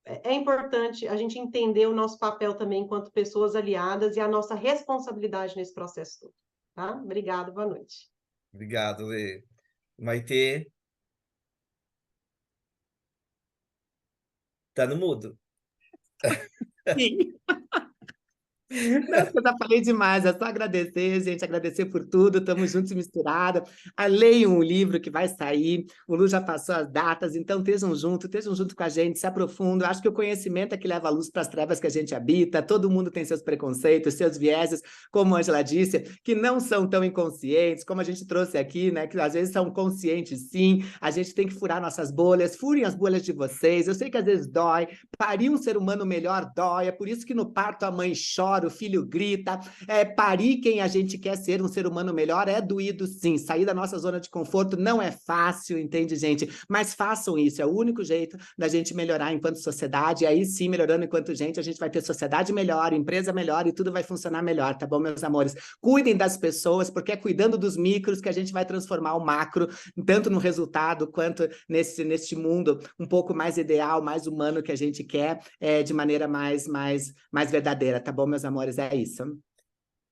é importante a gente entender o nosso papel também enquanto pessoas aliadas e a nossa responsabilidade nesse processo todo, tá? Obrigada, boa noite. Obrigado, Lê. Maite, tá no mudo. Sim. Não, eu já falei demais, é só agradecer, gente, agradecer por tudo, estamos juntos e misturados. Leiam o livro que vai sair, o Lu já passou as datas, então estejam junto com a gente, se aprofundam. Acho que o conhecimento é que leva a luz para as trevas que a gente habita, todo mundo tem seus preconceitos, seus vieses, como a Ângela disse, que não são tão inconscientes, como a gente trouxe aqui, né, que às vezes são conscientes sim, a gente tem que furar nossas bolhas, furem as bolhas de vocês, eu sei que às vezes dói, parir um ser humano melhor dói, é por isso que no parto a mãe chora, o filho grita, parir quem a gente quer ser um ser humano melhor é doído sim, sair da nossa zona de conforto não é fácil, entende, gente? Mas façam isso, é o único jeito da gente melhorar enquanto sociedade, e aí sim, melhorando enquanto gente, a gente vai ter sociedade melhor, empresa melhor e tudo vai funcionar melhor, tá bom, meus amores? Cuidem das pessoas, porque é cuidando dos micros que a gente vai transformar o macro, tanto no resultado quanto neste mundo um pouco mais ideal, mais humano que a gente quer, de maneira mais verdadeira, tá bom, meus amores? É isso.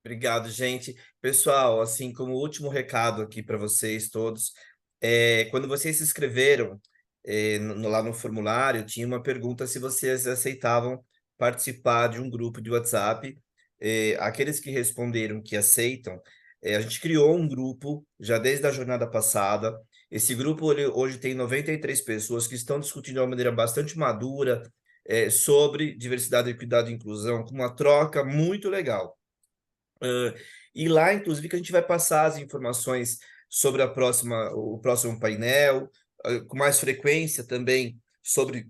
Obrigado, gente. Pessoal, assim, como último recado aqui para vocês todos, quando vocês se inscreveram lá no formulário, tinha uma pergunta se vocês aceitavam participar de um grupo de WhatsApp aqueles que responderam que aceitam, a gente criou um grupo já desde a jornada passada. Esse grupo hoje tem 93 pessoas que estão discutindo de uma maneira bastante madura sobre diversidade, equidade e inclusão, com uma troca muito legal. E lá, inclusive, que a gente vai passar as informações sobre o próximo painel, com mais frequência também sobre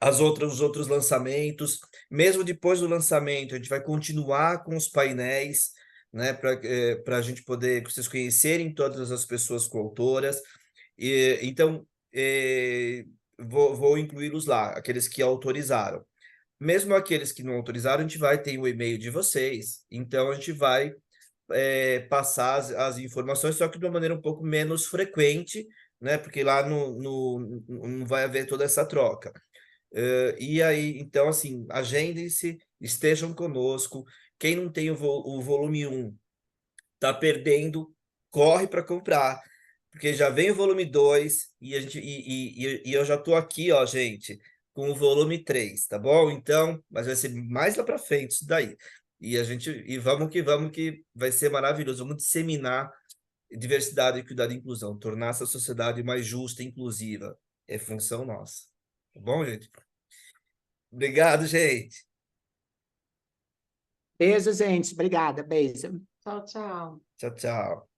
os outros lançamentos. Mesmo depois do lançamento, a gente vai continuar com os painéis, né, para a gente poder, vocês conhecerem todas as pessoas coautoras. Então, vou incluí-los lá, aqueles que autorizaram. Mesmo aqueles que não autorizaram, a gente vai ter o e-mail de vocês, então a gente vai passar as informações, só que de uma maneira um pouco menos frequente, né? Porque lá não vai haver toda essa troca. E aí, então, assim, agendem-se, estejam conosco. Quem não tem o volume 1 está perdendo, corre para comprar, porque já vem o volume 2 e eu já estou aqui, ó, gente, com o volume 3, tá bom? Então, mas vai ser mais lá para frente isso daí. E vamos que vai ser maravilhoso. Vamos disseminar diversidade, equidade e inclusão, tornar essa sociedade mais justa e inclusiva. É função nossa. Tá bom, gente? Obrigado, gente. Beijo, gente. Obrigada. Beijo. Tchau, tchau. Tchau, tchau.